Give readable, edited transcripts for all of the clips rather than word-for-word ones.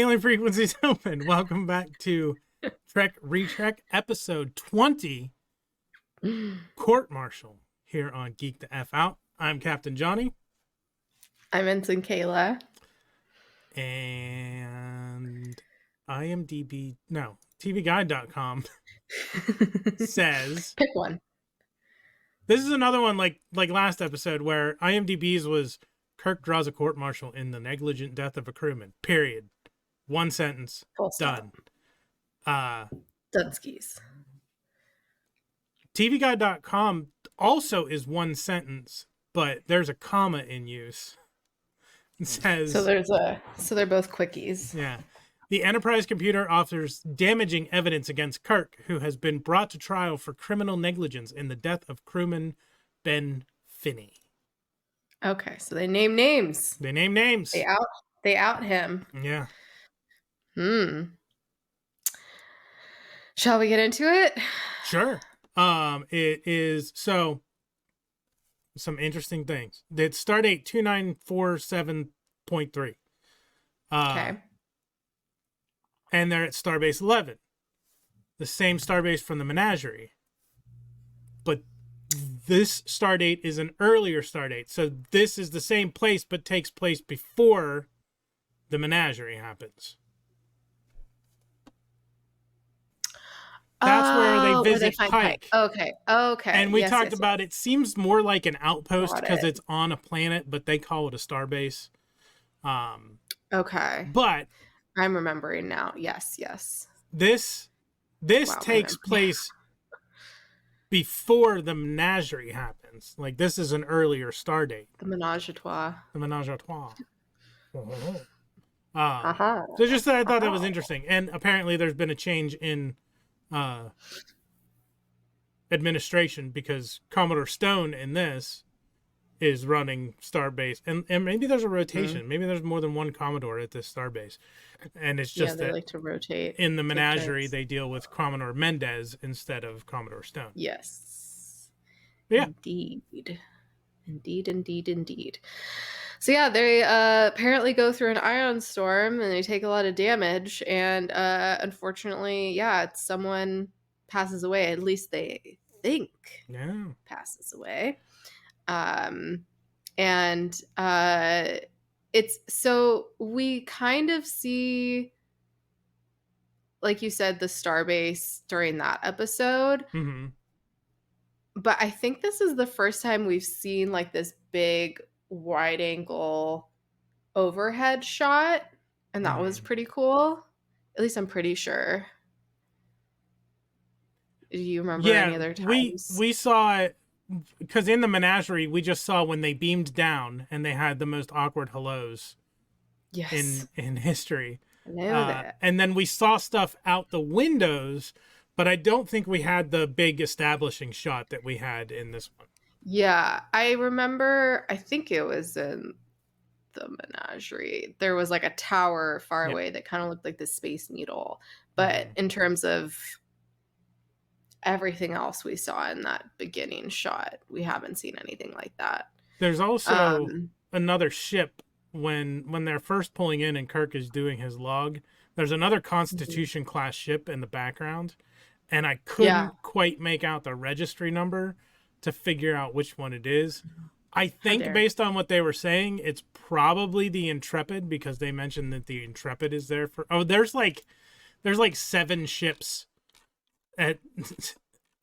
Hailing frequencies open. Welcome back to Trek Retrek episode 20, Court Martial, here on Geek the F Out. I'm Captain Johnny. I'm Ensign Kayla. And TVGuide.com says... Pick one. This is another one like last episode where IMDb's was Kirk draws a court-martial in the negligent death of a crewman. Period. One sentence. Full stop. Done. Dudskis. TVGuide.com also is one sentence, but there's a comma in use. It says... So they're both quickies. Yeah. The Enterprise computer offers damaging evidence against Kirk, who has been brought to trial for criminal negligence in the death of crewman Ben Finney. Okay, so they name names. They name names. They out him. Yeah. Shall we get into it? Sure. It is some interesting things. It's stardate 2947.3. Okay. And they're at Starbase 11, the same starbase from the Menagerie. But this stardate is an earlier stardate, so this is the same place, but takes place before the Menagerie happens. That's where they visit Pike. Okay. And we talked about it. Seems more like an outpost because it's on a planet, but they call it a starbase. Okay. But I'm remembering now. Yes. This takes place before the Menagerie happens. Like, this is an earlier stardate. The Menage a Trois. So just I thought that was interesting. And apparently there's been a change in administration because Commodore Stone in this is running Starbase, and maybe there's a rotation. Mm-hmm. Maybe there's more than one Commodore at this Starbase, and it's just they like to rotate. In the Menagerie, they deal with Commodore Mendez instead of Commodore Stone. Yes. Yeah. Indeed. So yeah, they apparently go through an ion storm and they take a lot of damage, and unfortunately, someone passes away. At least they think passes away. It's so we kind of see, like you said, the starbase during that episode. Mm-hmm. But I think this is the first time we've seen like this big wide angle overhead shot, and that was pretty cool. At least I'm pretty sure. Do you remember any other times? We saw it because in the Menagerie we just saw when they beamed down and they had the most awkward hellos in history. I know that. And then we saw stuff out the windows, but I don't think we had the big establishing shot that we had in this one. Yeah, I remember, I think it was in the Menagerie. There was like a tower far away that kind of looked like the Space Needle. But in terms of everything else we saw in that beginning shot, we haven't seen anything like that. There's also another ship when they're first pulling in and Kirk is doing his log. There's another Constitution class ship in the background, and I couldn't quite make out the registry number to figure out which one it is. I think based on what they were saying, it's probably the Intrepid, because they mentioned that the Intrepid is there for... Oh, there's like 7 ships at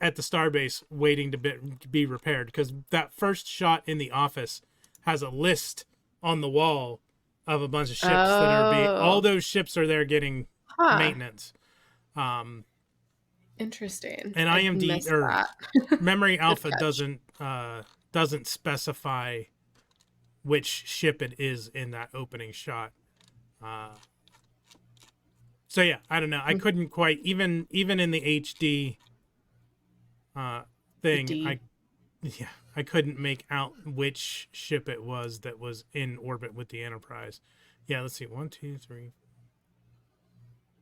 the starbase waiting to be repaired, because that first shot in the office has a list on the wall of a bunch of ships that are all those ships are there getting maintenance. Interesting. And IMD or Memory Alpha doesn't specify which ship it is in that opening shot. So yeah, I don't know. I couldn't quite even in the HD thing. I couldn't make out which ship it was that was in orbit with the Enterprise. Yeah, let's see. 1, 2, 3.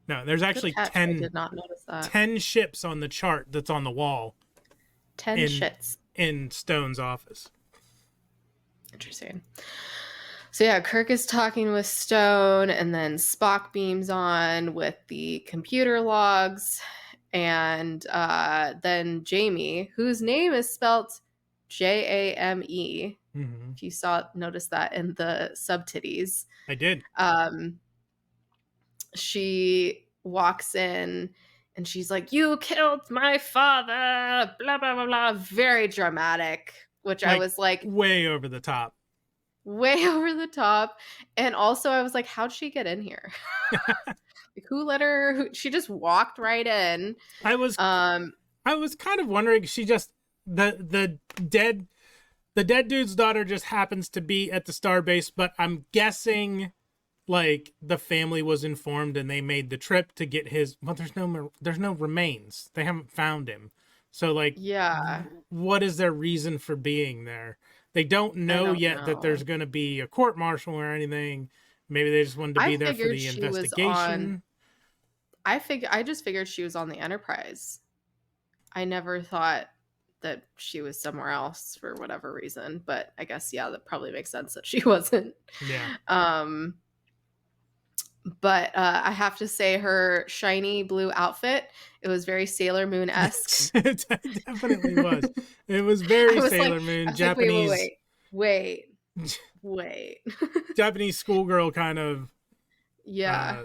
No, there's actually 10. I did not notice that. 10 ships on the chart that's on the wall. 10 ships in Stone's office. Interesting. So yeah, Kirk is talking with Stone, and then Spock beams on with the computer logs, and then Jamie, whose name is spelt Jame. Mm-hmm. If you notice that in the subtitles, I did. She walks in and she's like, "You killed my father!" Blah blah blah blah. Very dramatic, which I Like, was like, way over the top. way over the top. And also I was like, how'd she get in here? Like, who let her? She just walked right in. I was Um, I was kind of wondering, she just the dead dude's daughter just happens to be at the starbase, but I'm guessing like the family was informed and they made the trip to get his. Well, there's no remains. They haven't found him. So like, yeah, what is their reason for being there? They don't I know don't yet that know. there's going to be a court martial or anything. Maybe they just wanted to I be there for figured the she was on. investigation. I just figured she was on the Enterprise. I never thought that she was somewhere else for whatever reason, but I guess yeah, that probably makes sense that she wasn't. Yeah. Um, but I have to say her shiny blue outfit, it was very Sailor Moon esque. It definitely was. It was I very was like, Sailor Moon, wait, wait, Japanese, wait, wait, wait. Japanese schoolgirl kind of Yeah,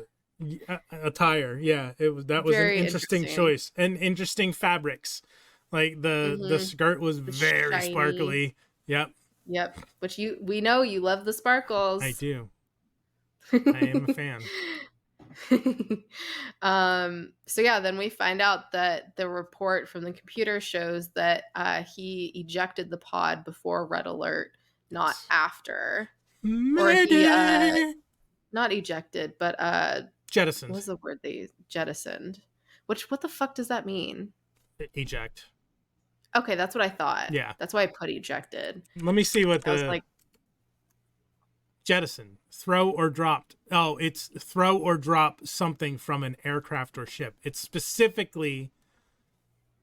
uh, attire. Yeah, it was, that was an very interesting interesting. choice, and interesting fabrics. Like the Mm-hmm. skirt was The very shiny. sparkly. Yep, Yep. Which we know you love the I sparkles. do. I am a fan. So yeah, then we find out that the report from the computer shows that he ejected the pod before red alert, not Yes. after. Or he Mayday. not ejected, but what Jettisoned. was the word they jettisoned? Which what the fuck does that mean? Eject. Okay, that's what I thought. Yeah. That's why I put ejected. Let me see what I was the like, jettison. Throw or dropped. Oh, it's throw or drop something from an aircraft or ship. It's specifically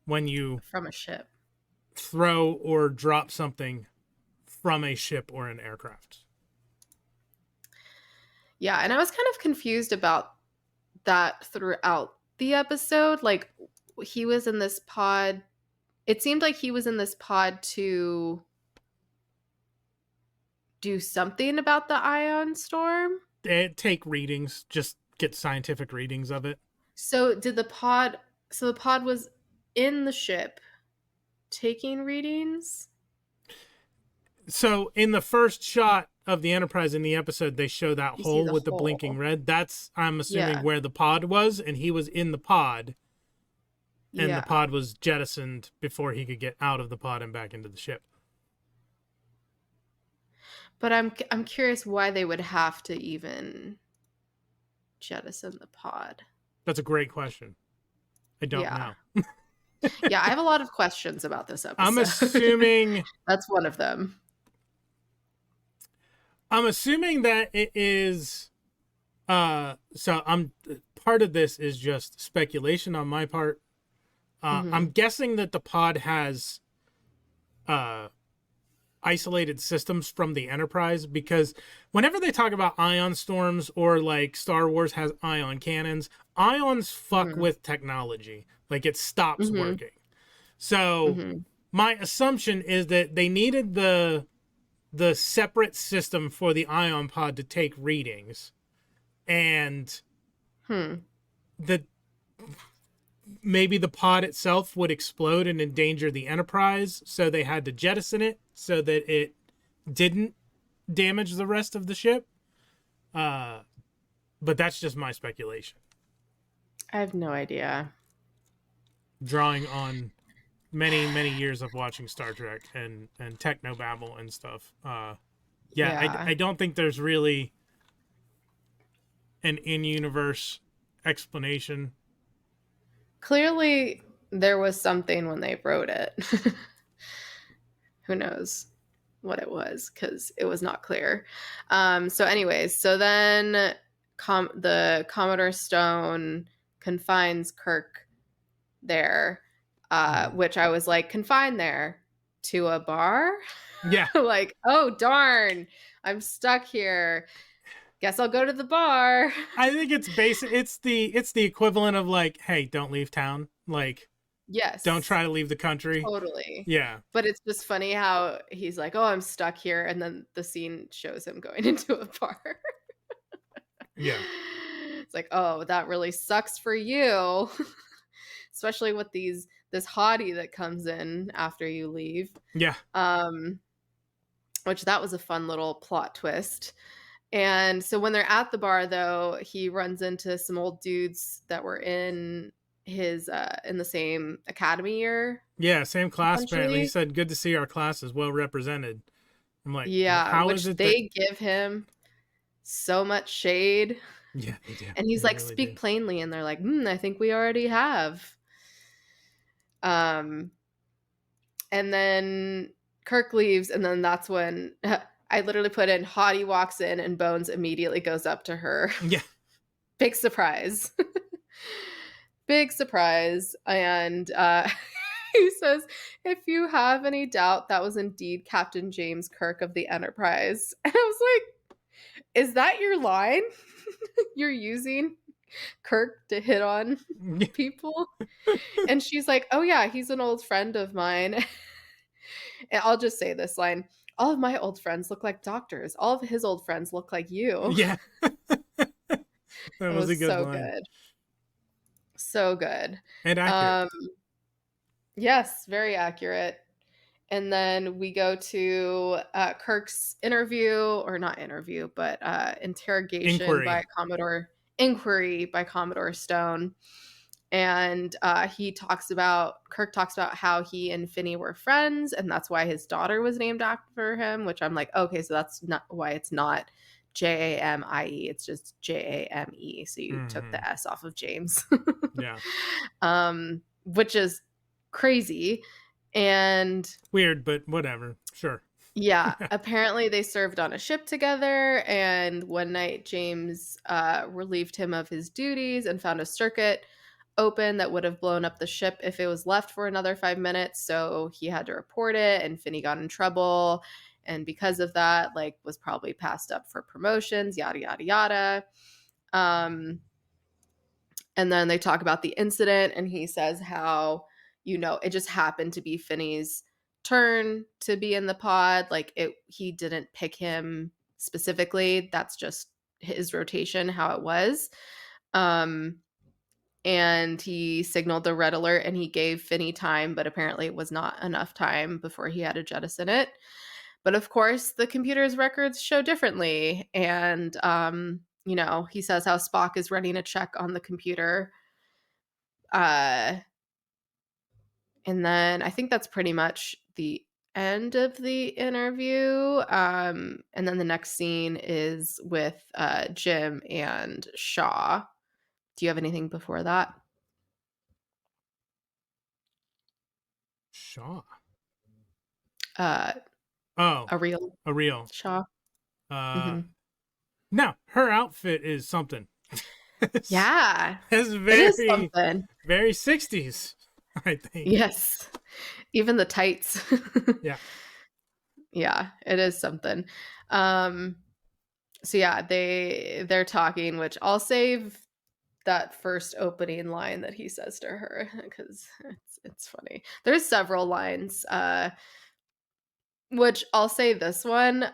when you from a ship. throw or drop something from a ship or an aircraft. Yeah, and I was kind of confused about that throughout the episode. Like he was in this pod. It seemed like he was in this pod to do something about the ion storm. Take readings, just get scientific readings of it. So the pod was in the ship taking readings. So in the first shot of the Enterprise in the episode, they show that You see hole the with the blinking hole. red. That's, I'm assuming, Yeah. where the pod was, and he was in the pod, and the Yeah. pod was jettisoned before he could get out of the pod and back into the ship. But I'm curious why they would have to even jettison the pod. That's a great question. I don't Yeah. know. Yeah, I have a lot of questions about this episode. I'm assuming That's one of them. that it is so I'm part of this is just speculation on my part. I'm guessing that the pod has isolated systems from the Enterprise, because whenever they talk about ion storms or like Star Wars has ion cannons, ions fuck with technology. Like it stops working. So my assumption is that they needed the separate system for the ion pod to take readings, and that maybe the pod itself would explode and endanger the Enterprise, so they had to jettison it so that it didn't damage the rest of the ship. But that's just my speculation. I have no idea. Drawing on many years of watching Star Trek and technobabble and stuff. Yeah. I don't think there's really an in-universe explanation. Clearly, there was something when they wrote it. Who knows what it was, because it was not clear. So, anyways, so then the Commodore Stone confines Kirk there, which I was like, confined there to a bar? Yeah. Like, oh, darn. I'm stuck here. Guess I'll go to the bar. I think it's basic. It's the equivalent of like, hey, don't leave town. Like, don't Yes, try to leave the country. totally. Yeah. But it's just funny how he's like, "Oh, I'm stuck here," and then the scene shows him going into a bar. Yeah. It's like, "Oh, that really sucks for you." Especially with this hottie that comes in after you leave. Yeah. Um, which that was a fun little plot twist. And so when they're at the bar though, he runs into some old dudes that were in the same academy year, Yeah. Same class apparently. He essentially. said, "Good to see our class is well represented." I'm like, Yeah, how is which it that? they give him so much shade. Yeah, they do. And he's They like, really speak do. plainly. And they're like, I think we already have. Um, and then Kirk leaves, and then that's when I literally put in Hottie walks in and Bones immediately goes up to her. Yeah. Big surprise. Big surprise. And he says, if you have any doubt, that was indeed Captain James Kirk of the Enterprise. And I was like, is that your line? You're using Kirk to hit on people? And she's like, oh, yeah, he's an old friend of mine. And I'll just say this line. All of my old friends look like doctors. All of his old friends look like you. Yeah. That It was a was good so line. good. So good. And accurate. Um, yes, very accurate. And then we go to Kirk's interview, or not interview, but interrogation by Inquiry. Commodore inquiry by Commodore Stone. And Kirk talks about how he and Finney were friends, and that's why his daughter was named after him, which I'm like, okay, so that's not why it's not Jamie, it's just Jame. So you took Mm-hmm. the S off of James. Yeah. Which is crazy. And Weird, but whatever. Sure. yeah, apparently they served on a ship together, and one night James relieved him of his duties and found a circuit open that would have blown up the ship if it was left for another 5 minutes. So he had to report it, and Finney got in trouble. And because of that, like, was probably passed up for promotions, yada, yada, yada. Um, and then they talk about the incident, and he says how, it just happened to be Finney's turn to be in the pod. Like, he didn't pick him specifically. That's just his rotation, how it was. And he signaled the red alert, and he gave Finney time, but apparently it was not enough time before he had to jettison it. But of course, the computer's records show differently. And, he says how Spock is running a check on the computer. And then I think that's pretty much the end of the interview. And then the next scene is with Jim and Shaw. Do you have anything before that? Shaw. Uh, Oh, a real a real. Shaw? Uh, Hmm. no, her outfit is something. Yeah, It's it is very, something. very 60s, I think. Yes. Even the tights. Yeah. Yeah, it is something. Um, so yeah, they're talking, which I'll save that first opening line that he says to her because it's funny. There's several lines, which I'll say this one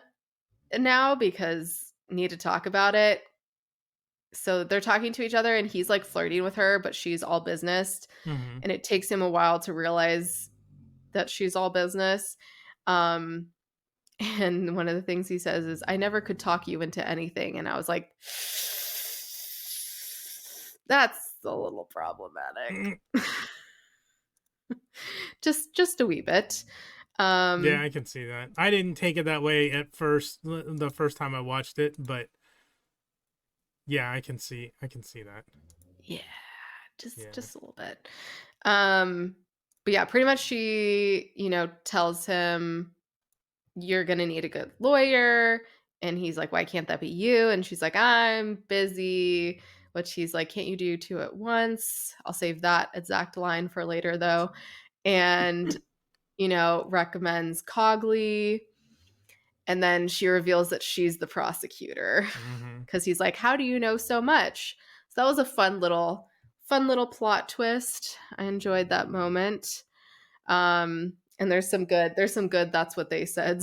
now because need to talk about it. So they're talking to each other, and he's like flirting with her, but she's all business, Mm-hmm. and it takes him a while to realize that she's all business. Um, and one of the things he says is, "I never could talk you into anything," and I was like, "That's a little problematic." just a wee bit. Yeah, Um, I can see that. I didn't take it that way at first, the first time I watched it, but yeah, I can see that. yeah, just Yeah. just a little bit. Um, but yeah, pretty much she, tells him, "You're gonna need a good lawyer." And he's like, "Why can't that be you?" And she's like, "I'm busy." Which he's like, "Can't you do two at once?" I'll save that exact line for later though. And, recommends Cogley. And then she reveals that she's the prosecutor Mm-hmm. because he's like, "How do you know so much?" So that was a fun little plot twist. I enjoyed that moment. And there's some good that's what they said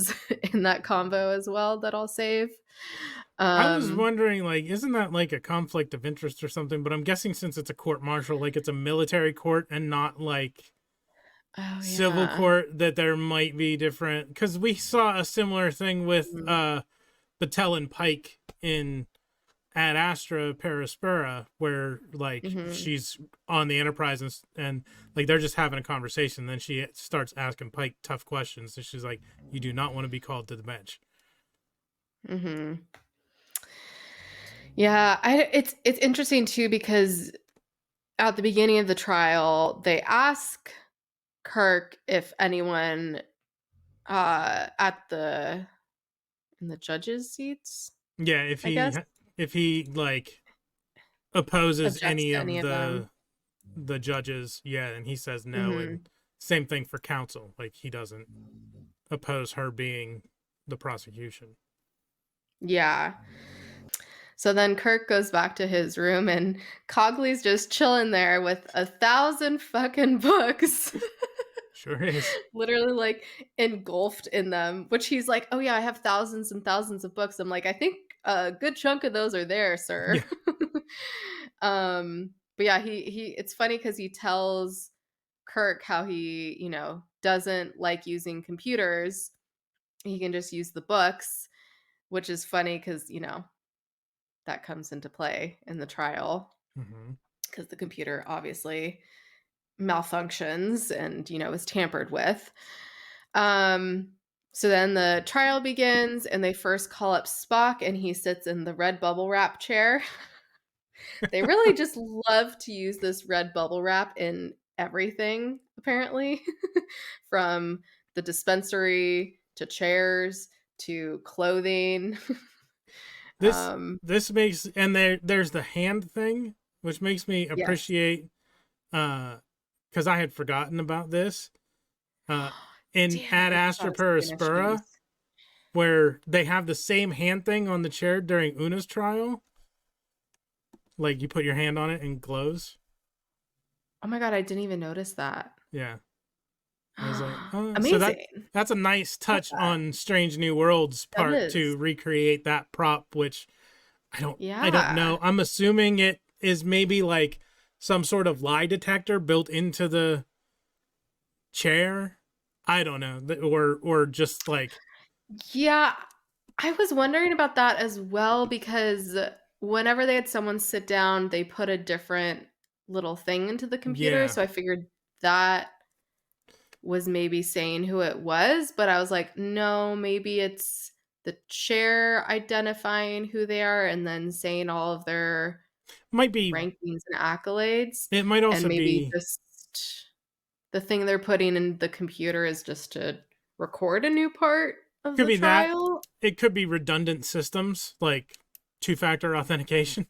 in that combo as well that I'll save. I was Um, wondering, like, isn't that like a conflict of interest or something? But I'm guessing since it's a court martial, like it's a military court and not like oh civil yeah. court, that there might be different. Because we saw a similar thing with Mhm. Battelle and Pike in Ad Astra Perispera, where like Mhm. she's on the Enterprise and like they're just having a conversation. Then she starts asking Pike tough questions, and she's like, "You do not want to be called to the bench." Mhm. Yeah, it's interesting too because at the beginning of the trial, they ask Kirk if anyone at the in the judges' seats, Yeah, I guess, if he like opposes objects any to any of of them. the judges, yeah, and he says no, and Mhm. same thing for counsel, like he doesn't oppose her being the prosecution. Yeah. So then Kirk goes back to his room and Cogley's just chilling there with 1,000 fucking books. Sure is. Literally like engulfed in them, which he's like, "Oh yeah, I have thousands and thousands of books." I'm like, "I think a good chunk of those are there, sir." Yeah. But yeah, he it's funny cuz he tells Kirk how he, doesn't like using computers. He can just use the books, which is funny cuz, that comes into play in the trial Mm-hmm. because the computer obviously malfunctions and is tampered with. um so then the trial begins and they first call up Spock and he sits in the red bubble wrap chair. They really just love to use this red bubble wrap in everything apparently. From the dispensary to chairs to clothing. This um this makes, and there's the hand thing, which makes me yes. appreciate, because I had forgotten about this. Uh, in Damn, Ad I Astra just finished these. Perispera, where they have the same hand thing on the chair during Una's trial, like you put your hand on it and it glows. Oh my god, I didn't even notice that. Yeah, I was like, oh, so Amazing. that's a nice Love touch that. on Strange New Worlds That part is. to recreate that prop, which I don't Yeah. know. I'm assuming it is maybe like some sort of lie detector built into the chair. I don't know, or just like, Yeah, I was wondering about that as well because whenever they had someone sit down, they put a different little thing into the computer, yeah, so I figured that was maybe saying who it was, but I was like, "No, maybe it's the chair identifying who they are and then saying all of their might be. rankings and accolades, It might and also maybe be. just the thing they're putting in the computer is just to record a new part of Could the be that. trial." It could be redundant systems like two-factor authentication.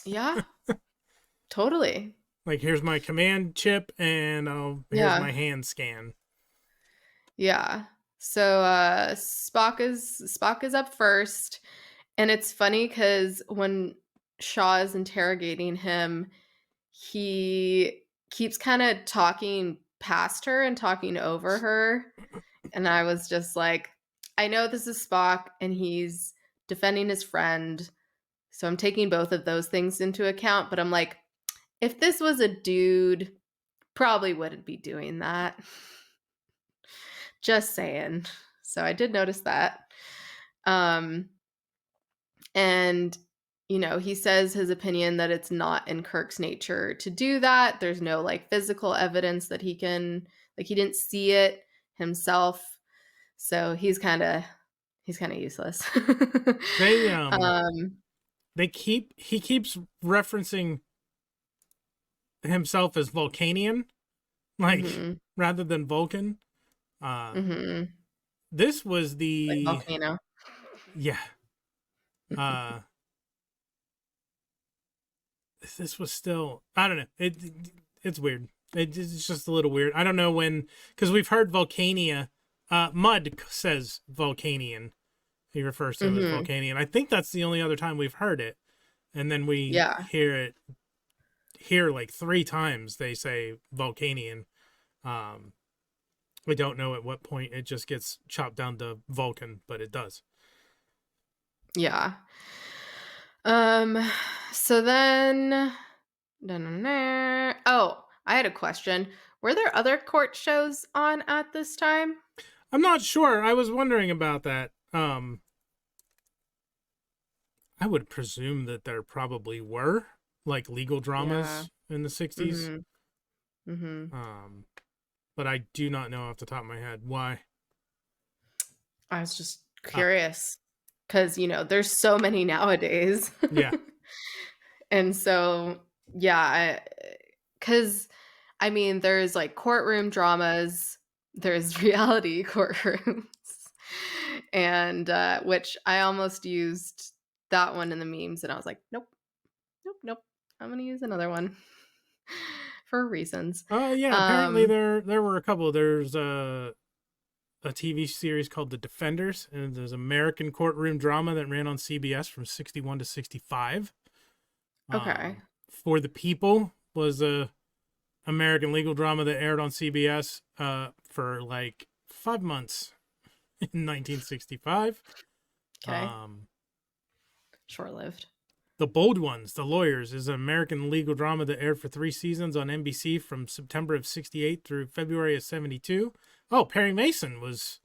Yeah, totally. Like, here's my command chip, and here's Yeah, my hand scan. yeah. So, Spock is up first, and it's funny because when Shaw is interrogating him, he keeps kinda talking past her and talking over her, and I was just like, "I know this is Spock, and he's defending his friend, so I'm taking both of those things into account," but I'm like, "If this was a dude, probably wouldn't be doing that." Just saying. So I did notice that. Um, and he says his opinion that it's not in Kirk's nature to do that. There's no like physical evidence that he didn't see it himself. So he's kind of useless. They um he keeps referencing himself as Vulcanian, like mhm, rather than Vulcan. Uh, mhm. this was Like the volcano. yeah. Uh, this was still, I don't know. It's weird. It's just a little weird. I don't know when, because we've heard Vulcania Mud says Vulcanian. He refers to him as Vulcanian. I think that's the only other time we've heard it. And then we hear it here like 3 times they say Vulcanian. We don't know at what point it just gets chopped down to Vulcan, but it does. Yeah. So then oh, I had a question. Were there other court shows on at this time? I'm not sure. I was wondering about that. I would presume that there probably were like legal dramas in the 60s. But I do not know off the top of my head why. I was just curious because, you know, there's so many nowadays. Yeah. And so, yeah, because I mean, there's like courtroom dramas, there's reality courtrooms, and which I almost used that one in the memes, and I was like, nope, nope, nope. I'm gonna use another one for reasons. Yeah, apparently there were a couple. There's a TV series called The Defenders, and there's American courtroom drama that ran on CBS from 61 to 65. Okay. For the People was a American legal drama that aired on CBS for like 5 months in 1965. Okay. Short-lived. The Bold Ones, The Lawyers, is an American legal drama that aired for 3 seasons on NBC from September of 68 through February of 72. Oh, Perry Mason was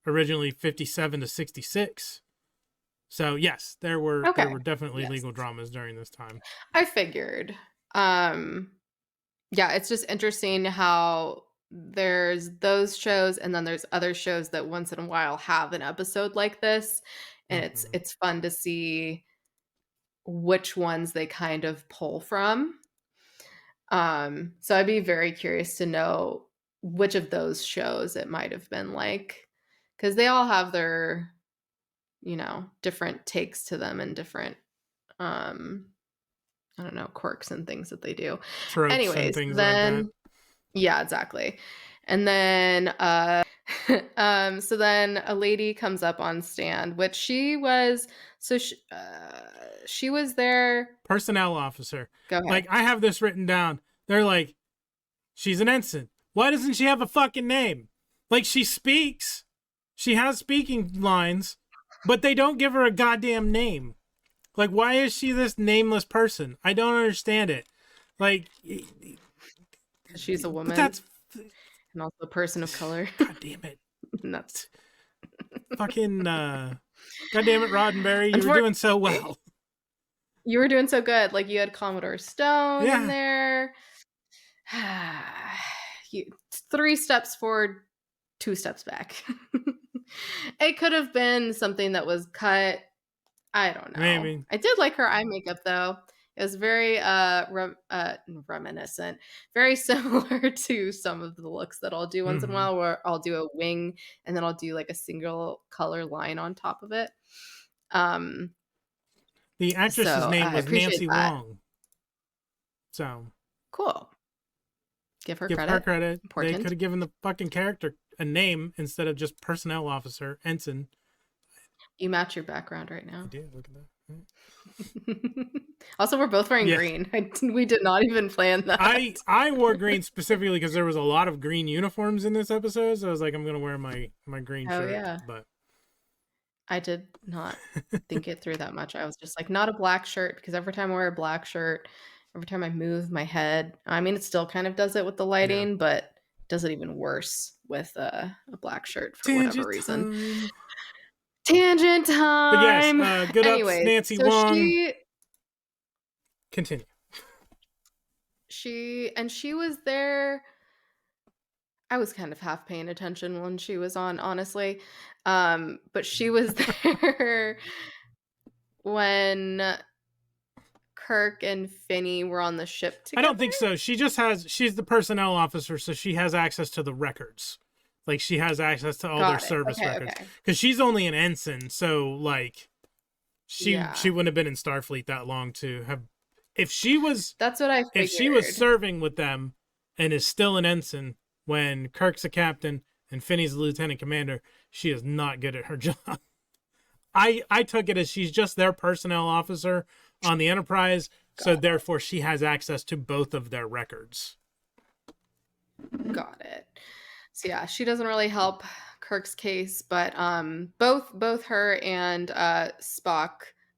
originally 57 to 66. So yes, there were definitely legal dramas during this time. I figured. Yeah, it's just interesting how there's those shows and then there's other shows that once in a while have an episode like this, and it's fun to see which ones they kind of pull from. So I'd be very curious to know which of those shows it might have been like, because they all have their, you know, different takes to them and different I don't know, quirks and things that they do. Tropes anyways and things then like that. Yeah, exactly. And then so then a lady comes up on stand, which she was she was their personnel officer. Go ahead. Like, I have this written down. They're like, she's an ensign. Why doesn't she have a fucking name? Like, she speaks. She has speaking lines, but they don't give her a goddamn name. Like, why is she this nameless person? I don't understand it. Like, she's a woman. That's and also a person of color. God damn it. Nuts. Fucking God damn it, Roddenberry. You were doing so well. You were doing so good. Like, you had Commodore Stone in there. 3 steps forward, 2 steps back. It could have been something that was cut. I don't know. Maybe. I did like her eye makeup though. It was very reminiscent, very similar to some of the looks that I'll do once in a while, where I'll do a wing and then I'll do like a single color line on top of it. The actress's name was Nancy Wong. So cool. Give her credit. Important. They could have given the fucking character a name instead of just personnel officer, ensign. You match your background right now. I did. Look at that. Also, we're both wearing green. We did not even plan that. I wore green specifically because there was a lot of green uniforms in this episode. So I was like, I'm going to wear my green shirt. Yeah. But I did not think it through that much. I was just like, not a black shirt, because every time I wear a black shirt, every time I move my head, I mean, it still kind of does it with the lighting, but it does it even worse with a black shirt for whatever reason. Tangent time. But yes, good ups, Nancy Wong. Continue. She was there. I was kind of half paying attention when she was on, honestly. But she was there when Kirk and Finney were on the ship together. I don't think so. She's the personnel officer, so she has access to the records. Like, she has access to all their service records. Because she's only an ensign, so, like, she wouldn't have been in Starfleet that long to have... That's what I figured. If she was serving with them and is still an ensign when Kirk's a captain and Finney's the lieutenant commander, she is not good at her job. I took it as she's just their personnel officer on the Enterprise, so therefore she has access to both of their records. Got it. So yeah, she doesn't really help Kirk's case, but both her and Spock,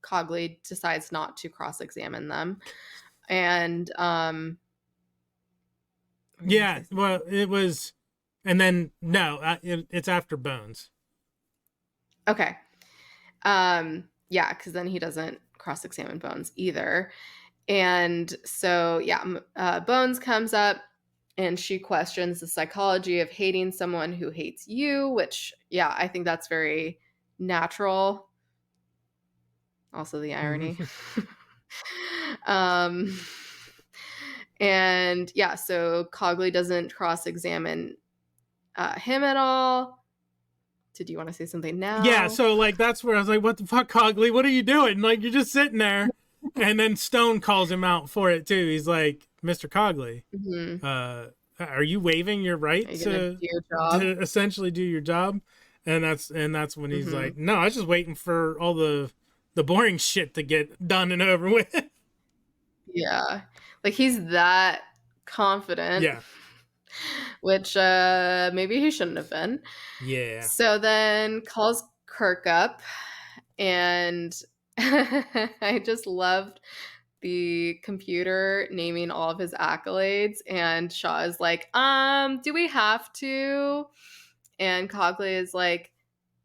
Cogley decides not to cross-examine them. And yeah, well, it was, and then no, it's after Bones. Okay. Yeah, because then he doesn't cross-examine Bones either. And so yeah, Bones comes up and she questions the psychology of hating someone who hates you, which yeah, I think that's very natural. Also the irony. um and yeah, so Cogley doesn't cross-examine him at all. Did you want to say something now? Yeah, so like that's where I was like, what the fuck, Cogley? What are you doing? Like, you're just sitting there. And then Stone calls him out for it too. He's like, Mr. Cogley, are you waiving your right to essentially do your job? And that's when he's like, no, I was just waiting for all the boring shit to get done and over with. Yeah, like he's that confident. Yeah. Which maybe he shouldn't have been. Yeah. So then calls Kirk up, and I just loved the computer naming all of his accolades, and Shaw is like, do we have to? And Cogley is like,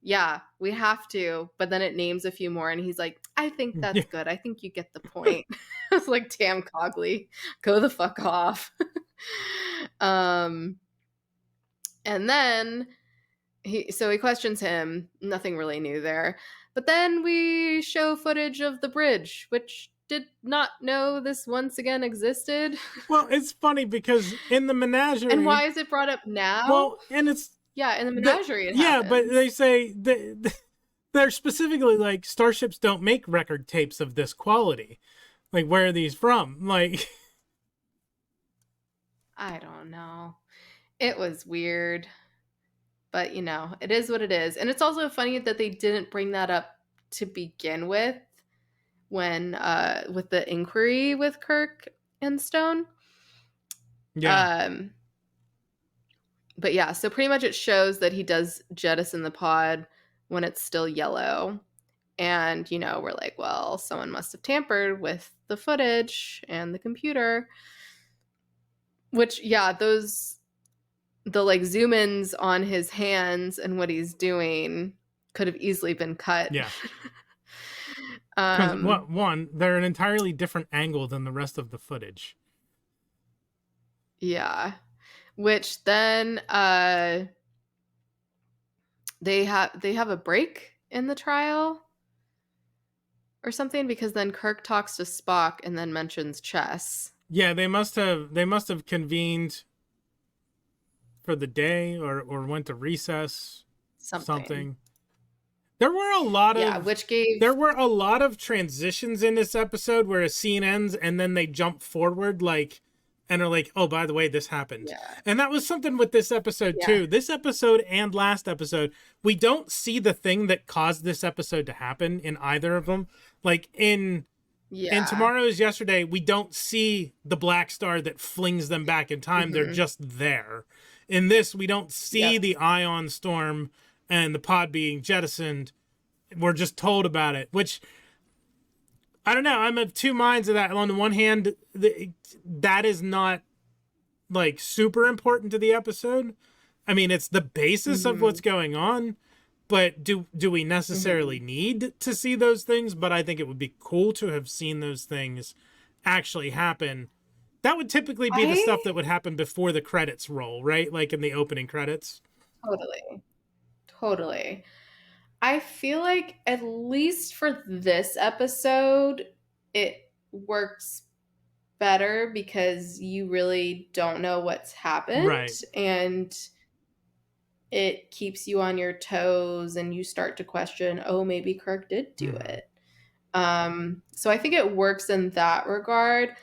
yeah, we have to. But then it names a few more, and he's like, I think that's good. I think you get the point. I was like, damn, Cogley, go the fuck off. And then he questions him. Nothing really new there. But then we show footage of the bridge, which did not know this once again existed. Well, it's funny because in the menagerie. And why is it brought up now? Well, and it's. Yeah, in the menagerie it yeah, happens. but they say they're specifically like, starships don't make record tapes of this quality. Like, where are these from? Like, I don't know. It was weird. But, you know, it is what it is. And it's also funny that they didn't bring that up to begin with when with the inquiry with Kirk and Stone. yeah. But yeah, so pretty much it shows that he does jettison the pod when it's still yellow. And, you know, we're like, well, someone must have tampered with the footage and the computer. Which, yeah, the like zoom ins on his hands and what he's doing could have easily been cut. Yeah. Because one, they're an entirely different angle than the rest of the footage. Yeah. Which then they have a break in the trial or something, because then Kirk talks to Spock and then mentions chess. Yeah, they must have convened for the day or went to recess. Something. There were a lot of there were a lot of transitions in this episode where a scene ends and then they jump forward like and are like, oh, by the way, this happened. Yeah. And that was something with this episode too. This episode and last episode, we don't see the thing that caused this episode to happen in either of them. Like in Tomorrow's Yesterday, we don't see the black star that flings them back in time. They're just there. In this, we don't see the ion storm and the pod being jettisoned. We're just told about it, which I don't know. I'm of two minds of that. On the one hand, that is not like super important to the episode. I mean, it's the basis of what's going on, but do we necessarily need to see those things? But I think it would be cool to have seen those things actually happen. That would typically be the stuff that would happen before the credits roll, right? Like in the opening credits. Totally. I feel like at least for this episode, it works better because you really don't know what's happened. Right. And it keeps you on your toes and you start to question, oh, maybe Kirk did do it. So I think it works in that regard.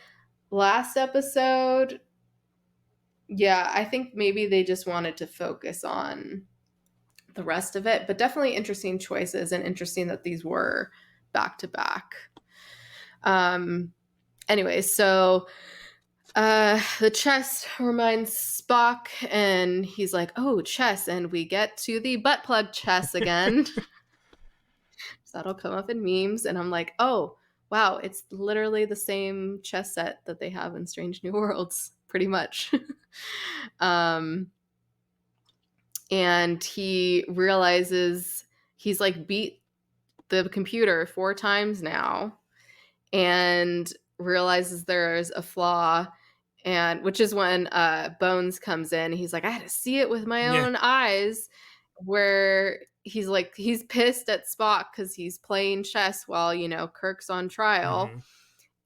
Last episode, Yeah, I think maybe they just wanted to focus on the rest of it, but definitely interesting choices and interesting that these were back to back. Anyway, so the chess reminds Spock, and he's like, "Oh, chess," and we get to the butt plug chess again. So that'll come up in memes, and I'm like, "Oh, wow, it's literally the same chess set that they have in Strange New Worlds, pretty much." um, and he realizes he's like beat the computer 4 times now, and realizes there's a flaw, and which is when Bones comes in. He's like, I had to see it with my Yeah. own eyes, where he's like, he's pissed at Spock because he's playing chess while, Kirk's on trial. Mm-hmm.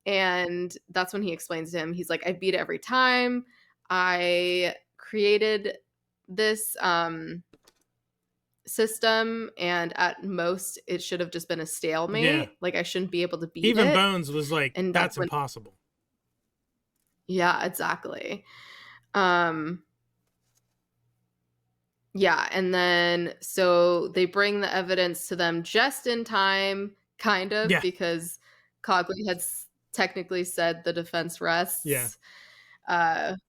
And that's when he explains to him, he's like, I beat it every time. I created this system, and at most it should have just been a Yeah. stalemate. Like, I shouldn't be able to beat Even it. Bones was like, And that's that's when, impossible. yeah, exactly. Um yeah, and then so they bring the evidence to them just in time, kind of, Yeah. because Cogley had technically said the defense Yeah. rests.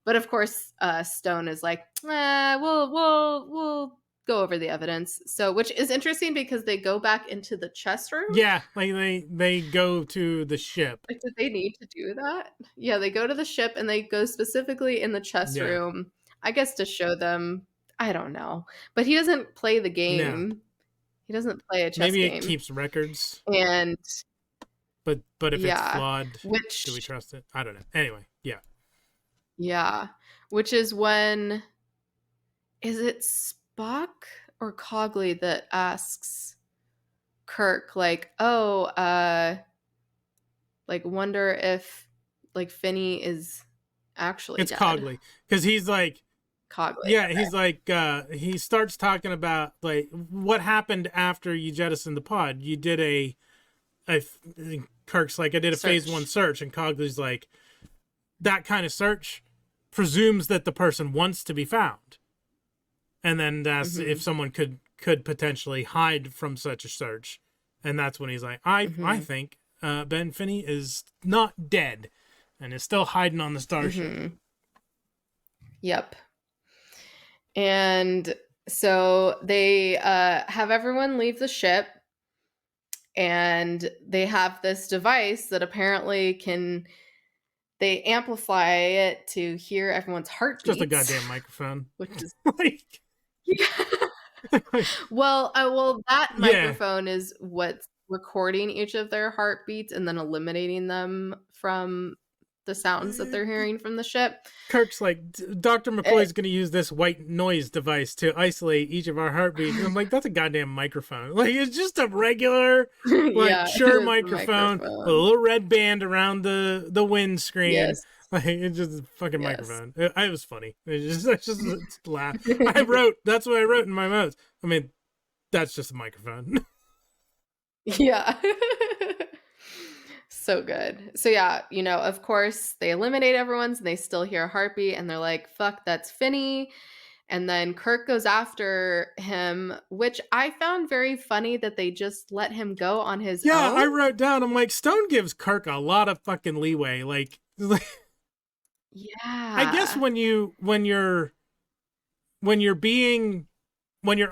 But of course, Stone is like, we'll go over the evidence. So, which is interesting because they go back into the chess room. Yeah, like they go to the ship. Like, did they need to do that? Yeah, they go to the ship and they go specifically in the chess Yeah. room, I guess to show them. I don't know. But he doesn't play the No. game. He doesn't play a chess Maybe it game. keeps records, And but if it's yeah, flawed, do we which, trust it? I don't know. Anyway, yeah. yeah, which is when, is it Spock or Cogley that asks Kirk, like, oh, like, wonder if, like, Finney is actually It's dead. Cogley, because he's like, Cogley. yeah, he's like, he starts talking about like what happened after you jettisoned the pod. You did a Kirk's like, I did a phase 1 search, and Cogley's like, that kind of search presumes that the person wants to be found, and then that's if someone could potentially hide from such a search, and that's when he's like, I think Ben Finney is not dead and is still hiding on the starship. Yep. And so they have everyone leave the ship, and they have this device that apparently they amplify it to hear everyone's heartbeats. Just a goddamn microphone. Which is like, well, that microphone is what's recording each of their heartbeats and then eliminating them from the sounds that they're hearing from the ship. Kirk's like, Dr. McCoy's going to use this white noise device to isolate each of our heartbeats. And I'm like, that's a goddamn microphone. Like, it's just a regular, like, Shure microphone with a little red band around the windscreen. Yes. Like, it's just a fucking microphone. It was funny. I just laugh. That's what I wrote in my notes. I mean, that's just a microphone. Yeah. So good. So yeah, of course they eliminate everyone's and they still hear a heartbeat, and they're like, fuck, that's Finney. And then Kirk goes after him, which I found very funny that they just let him go on his own. Yeah, I wrote down, I'm like, Stone gives Kirk a lot of fucking leeway. Like yeah. I guess when you're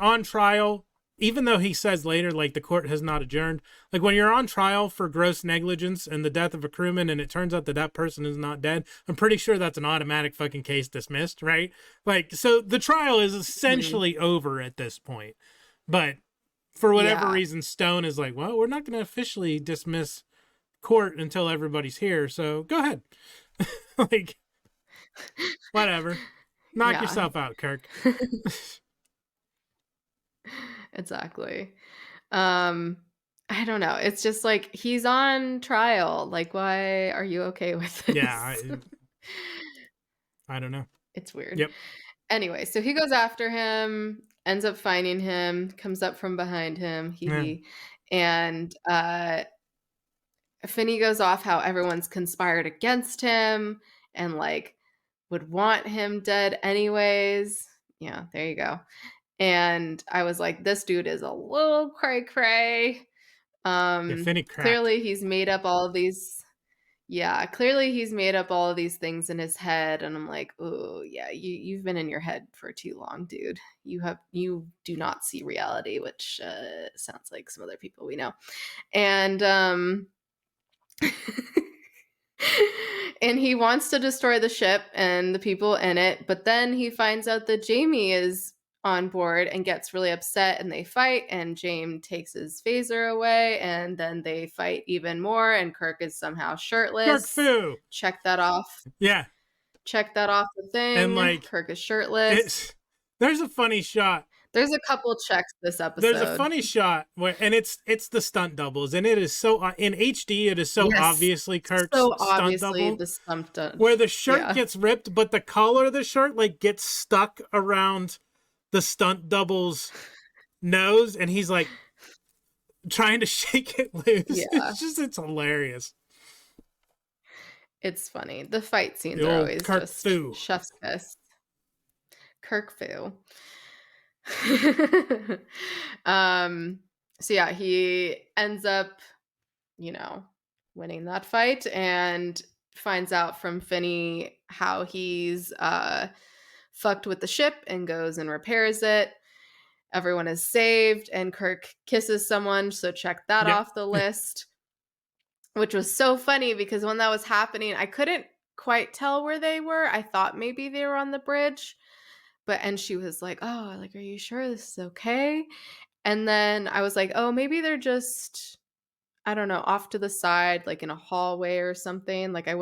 on trial, even though he says later, like, the court has not adjourned, like, when you're on trial for gross negligence and the death of a crewman, and it turns out that person is not dead, I'm pretty sure that's an automatic fucking case dismissed, right? Like, so the trial is essentially over at this point. But for whatever reason, Stone is like, well, we're not going to officially dismiss court until everybody's here, so go ahead. Like, whatever. Knock yourself out, Kirk. Exactly. I don't know. It's just like, he's on trial. Like, why are you okay with this? Yeah, I don't know. It's weird. Yep. Anyway, so he goes after him, ends up finding him, comes up from behind him, and Finney goes off how everyone's conspired against him, and like would want him dead anyways. Yeah, there you go. And I was like, this dude is a little cray cray. Yeah, Finney cracked. Clearly he's made up all of these. Yeah, clearly he's made up all of these things in his head, and I'm like, oh yeah, you've been in your head for too long, dude. You do not see reality, which sounds like some other people we know, and and he wants to destroy the ship and the people in it, but then he finds out that Jamie is on board and gets really upset and they fight and James takes his phaser away and then they fight even more and Kirk is somehow Kirk shirtless. Fu. Check that off. Yeah. Check that off the And thing. like Kirk is shirtless. there's a funny shot. There's a couple checks this There's a episode. funny shot where, and it's the stunt doubles, and it is so in HD. It is so obviously Kirk's stunt double, the stunt where the shirt gets ripped, but the collar of the shirt like gets stuck around the stunt double's nose, and he's like trying to shake it loose. Yeah. It's hilarious. It's funny. The fight scenes are always Kirk just Fu. chef's kiss. Kirk Fu. So yeah, he ends up, winning that fight and finds out from Finney how he's fucked with the ship and goes and repairs it. Everyone is saved and Kirk kisses someone, so check that off the list. Which was so funny because when that was happening, I couldn't quite tell where they were. I thought maybe they were on the bridge. And she was like, oh, like, are you sure this is okay? And then I was like, oh, maybe they're just, I don't know, off to the side, like in a hallway or something. Like I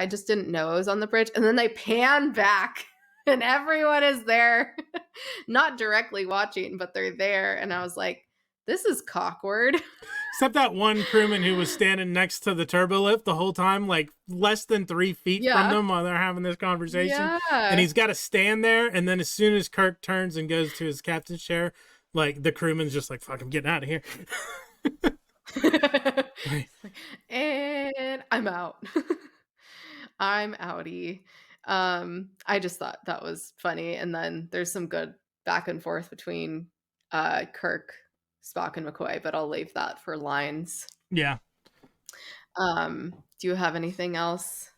just didn't know it was on the bridge. And then they pan back and everyone is there, not directly watching, but they're there. And I was like, this is awkward. Except that one crewman who was standing next to the turbo lift the whole time, like less than 3 feet from them while they're having this conversation. Yeah. And he's got to stand there. And then as soon as Kirk turns and goes to his captain's chair, like the crewman's just like, fuck, I'm getting out of here. And I'm out. I'm outie. I just thought that was funny. And then there's some good back and forth between Kirk, Spock, and McCoy, but I'll leave that for lines. Yeah. Do you have anything else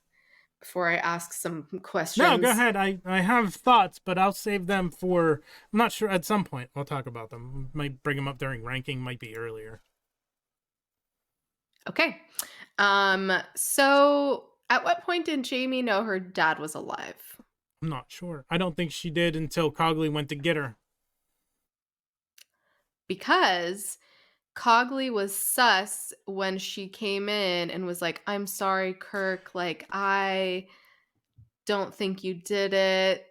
before I ask some questions? No, go ahead. I have thoughts, but I'll save them for, I'm not sure, at some point I'll talk about them. Might bring them up during ranking, might be earlier. Okay. So at what point did Jamie know her dad was alive? I'm not sure. I don't think she did until Cogley went to get her. Because Cogley was sus when she came in and was like, I'm sorry, Kirk, like, I don't think you did it.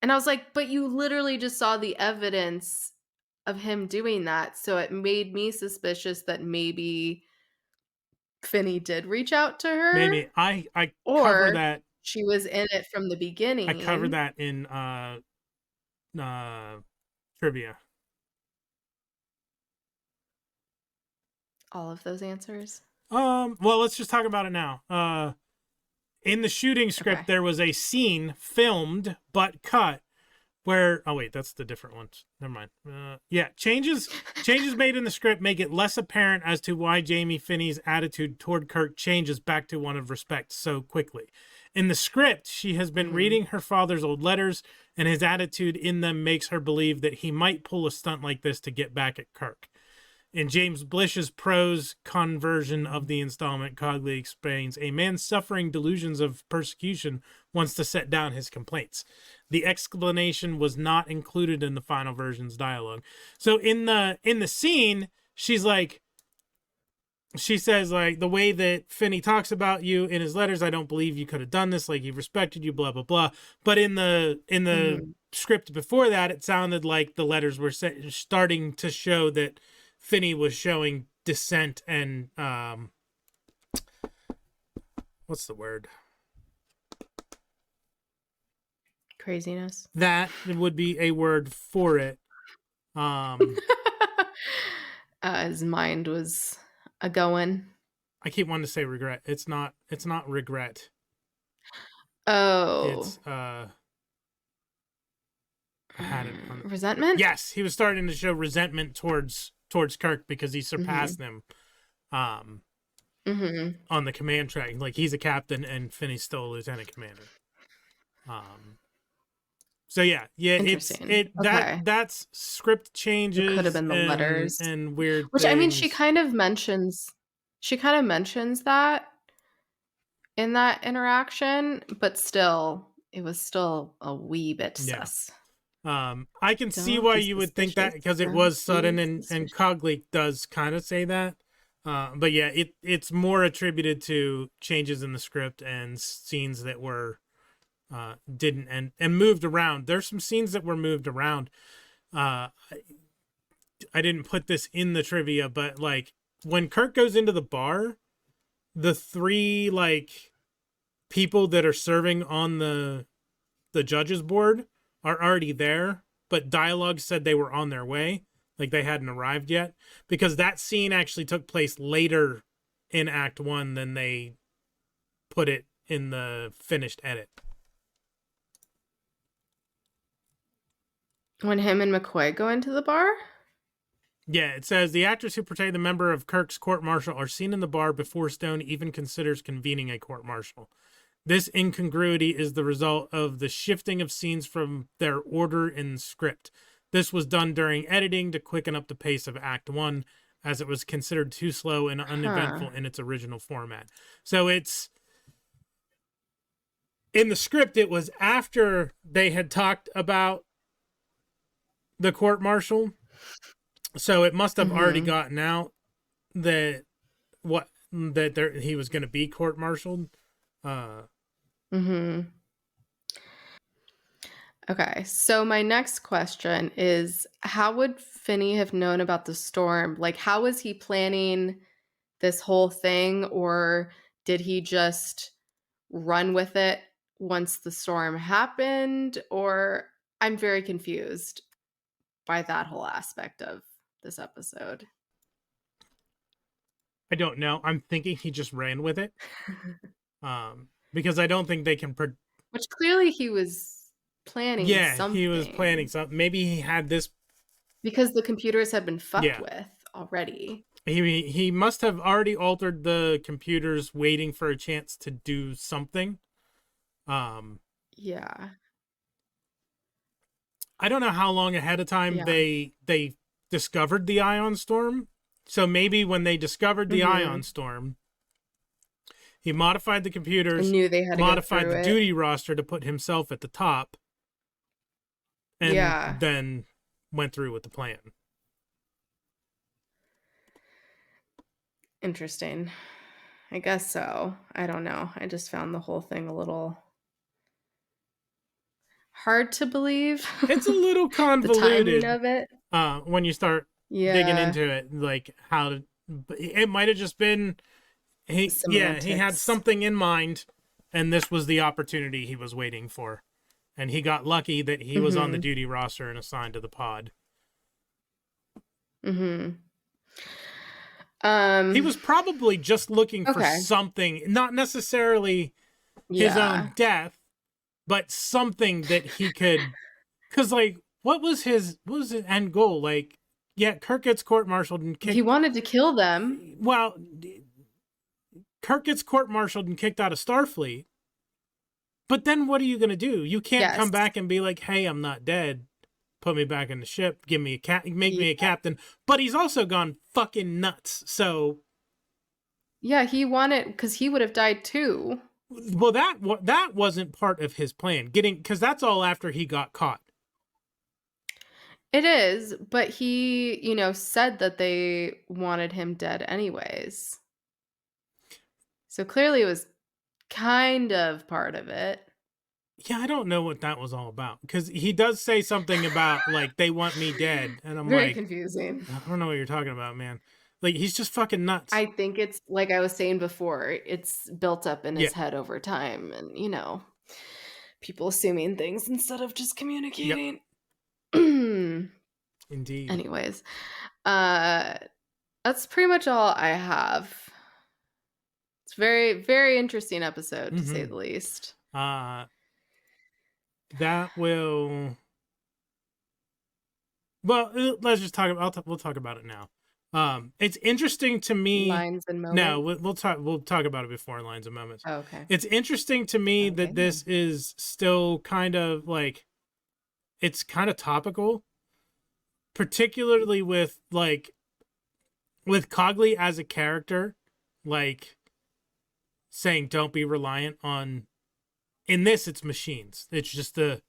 And I was like, but you literally just saw the evidence of him doing that. So it made me suspicious that maybe Finney did reach out to her. Maybe. I cover that. She was in it from the beginning. I covered that in trivia. All of those answers? Well, let's just talk about it now. In the shooting script, there was a scene filmed but cut where, oh wait, that's the different ones. Never mind. Yeah, changes made in the script make it less apparent as to why Jamie Finney's attitude toward Kirk changes back to one of respect so quickly. In the script, she has been reading her father's old letters, and his attitude in them makes her believe that he might pull a stunt like this to get back at Kirk. In James Blish's prose conversion of the installment, Cogley explains, a man suffering delusions of persecution wants to set down his complaints. The explanation was not included in the final version's dialogue. So in the scene, she says, like, the way that Finney talks about you in his letters, I don't believe you could have done this, like, he respected you, blah, blah, blah. But in the script before that, it sounded like the letters were starting to show that Finney was showing dissent and what's the word? Craziness. That would be a word for it. His mind was a-going. I keep wanting to say regret. It's not regret. Oh. It's I had it on. Resentment? Yes, he was starting to show resentment towards Kirk because he surpassed him um on the command track. Like, he's a captain and Finney's still a lieutenant commander. So yeah, Interesting. Okay. that's script It could have changes been the letters. and weird Which, I mean, she things. kind of mentions that in that interaction, but still, it was still a wee bit Yeah. sus. I can see Don't why be you would think that suspicious. because it Don't was sudden, be and suspicious. Cogleak does kind of say that. But yeah, it's more attributed to changes in the script and scenes that were didn't and moved around. There's some scenes that were moved around. I didn't put this in the trivia, but like when Kirk goes into the bar, the three like people that are serving on the judges board are already there, but dialogue said they were on their way, like they hadn't arrived yet, because that scene actually took place later in Act 1 than they put it in the finished edit. When him and McCoy go into the bar? Yeah, it says the actors who portray the member of Kirk's court martial are seen in the bar before Stone even considers convening a court martial. This incongruity is the result of the shifting of scenes from their order in script. This was done during editing to quicken up the pace of Act 1, as it was considered too slow and uneventful in its original format. So it's in the script, it was after they had talked about the court martial. So it must have already gotten out that he was going to be court martialed. Okay, so my next question is, how would Finney have known about the storm? Like, how was he planning this whole thing, or did he just run with it once the storm happened? Or I'm very confused by that whole aspect of this episode. I don't know. I'm thinking he just ran with it. Because I don't think they can. Which clearly he was planning Yeah, he was planning something. something. Maybe he had this because the computers had been fucked with already. He must have already altered the computers, waiting for a chance to do something. Yeah. I don't know how long ahead of time Yeah. they discovered the ion storm. So maybe when they discovered the ion storm, he modified the computers, Knew they had to modified go the through duty roster to put himself at the top, and then went through with the plan. Interesting. I guess so. I don't know. I just found the whole thing a little hard to believe. It's a little the timing convoluted of it. When you start digging into it, like it might have just been he had Semantics. something in mind, and this was the opportunity he was waiting for, and he got lucky that he was on the duty roster and assigned to the pod. He was probably just looking for something, not necessarily his own death, but something that he could, because like what was his end goal? Like, yeah, Kirk gets court-martialed and kicked. He wanted to kill them. Well, Kirk gets court-martialed and kicked out of Starfleet, but then what are you gonna do? You can't come back and be like, hey, I'm not dead, put me back in the ship, give me make me a captain. But he's also gone fucking nuts. So yeah, he wanted, because he would have died too. Well, that wasn't part of his plan. Because that's all after he got caught. It is, but he, said that they wanted him dead anyways. So clearly it was kind of part of it. Yeah, I don't know what that was all about, because he does say something about like they want me dead, and I'm Very like, confusing. I don't know what you're talking about, man. Like, he's just fucking nuts. I think it's like I was saying before, it's built up in his head over time, and people assuming things instead of just communicating. Yep. Indeed. Anyways, that's pretty much all I have. It's very, very interesting episode, to say the least. Uh, that will. Well, let's just talk about. We'll talk about it now. It's interesting to me. Lines and No, moments. we'll talk. We'll talk about it before lines and moments. Oh, okay. It's interesting to me Okay, that this is still kind of like, it's kind of topical, particularly with Cogley as a character, like saying don't be reliant on. In this, it's machines. It's just a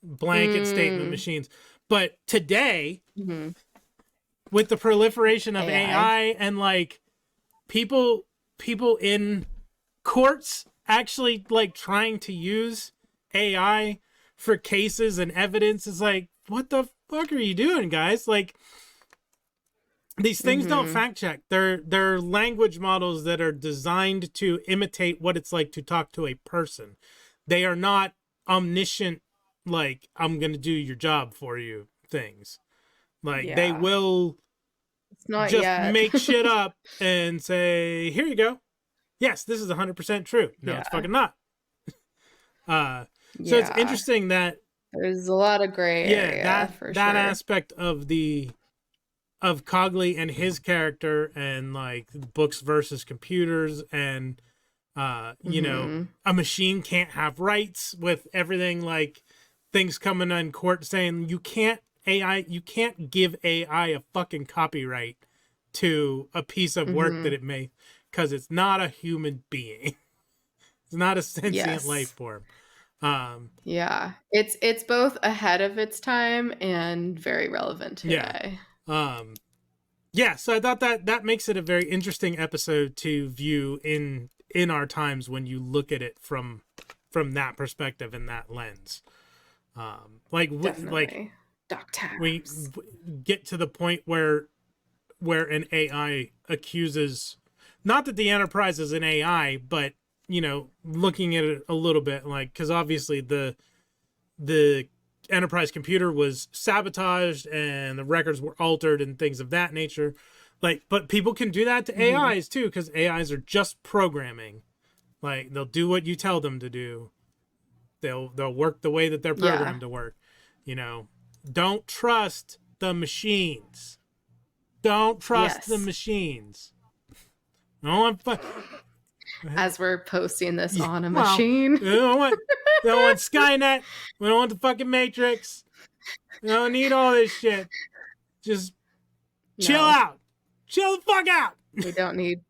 blanket statement, machines. But today, with the proliferation of AI and like people in courts actually like trying to use AI for cases and evidence, is like, what the fuck are you doing, guys? Like, these things don't fact check. They're language models that are designed to imitate what it's like to talk to a person. They are not omniscient, like, I'm gonna do your job for you things. Like, they will It's not just yet. make shit up and say, here you go. Yes, this is 100% true. No, it's fucking not. So it's interesting that there's a lot of gray area for that sure. aspect of Cogley and his character, and like books versus computers, and you know, a machine can't have rights, with everything, like things coming on court saying you can't give AI a fucking copyright to a piece of work that it made, because it's not a human being. It's not a sentient life form. Yeah, it's both ahead of its time and very relevant today. Yeah, so I thought that makes it a very interesting episode to view in our times, when you look at it from that perspective and that lens. Like Dark times. we get to the point where an AI accuses, not that the Enterprise is an AI, but you know, looking at it a little bit, like, because obviously the Enterprise computer was sabotaged and the records were altered and things of that nature. Like, but people can do that to AIs too, because AIs are just programming. Like, they'll do what you tell them to do. They'll work the way that they're programmed to work. You know, don't trust the machines. Don't trust the machines. No, as we're posting this on a machine. We don't want Skynet. We don't want the fucking Matrix. We don't need all this shit. Just chill out. Chill the fuck out. We don't need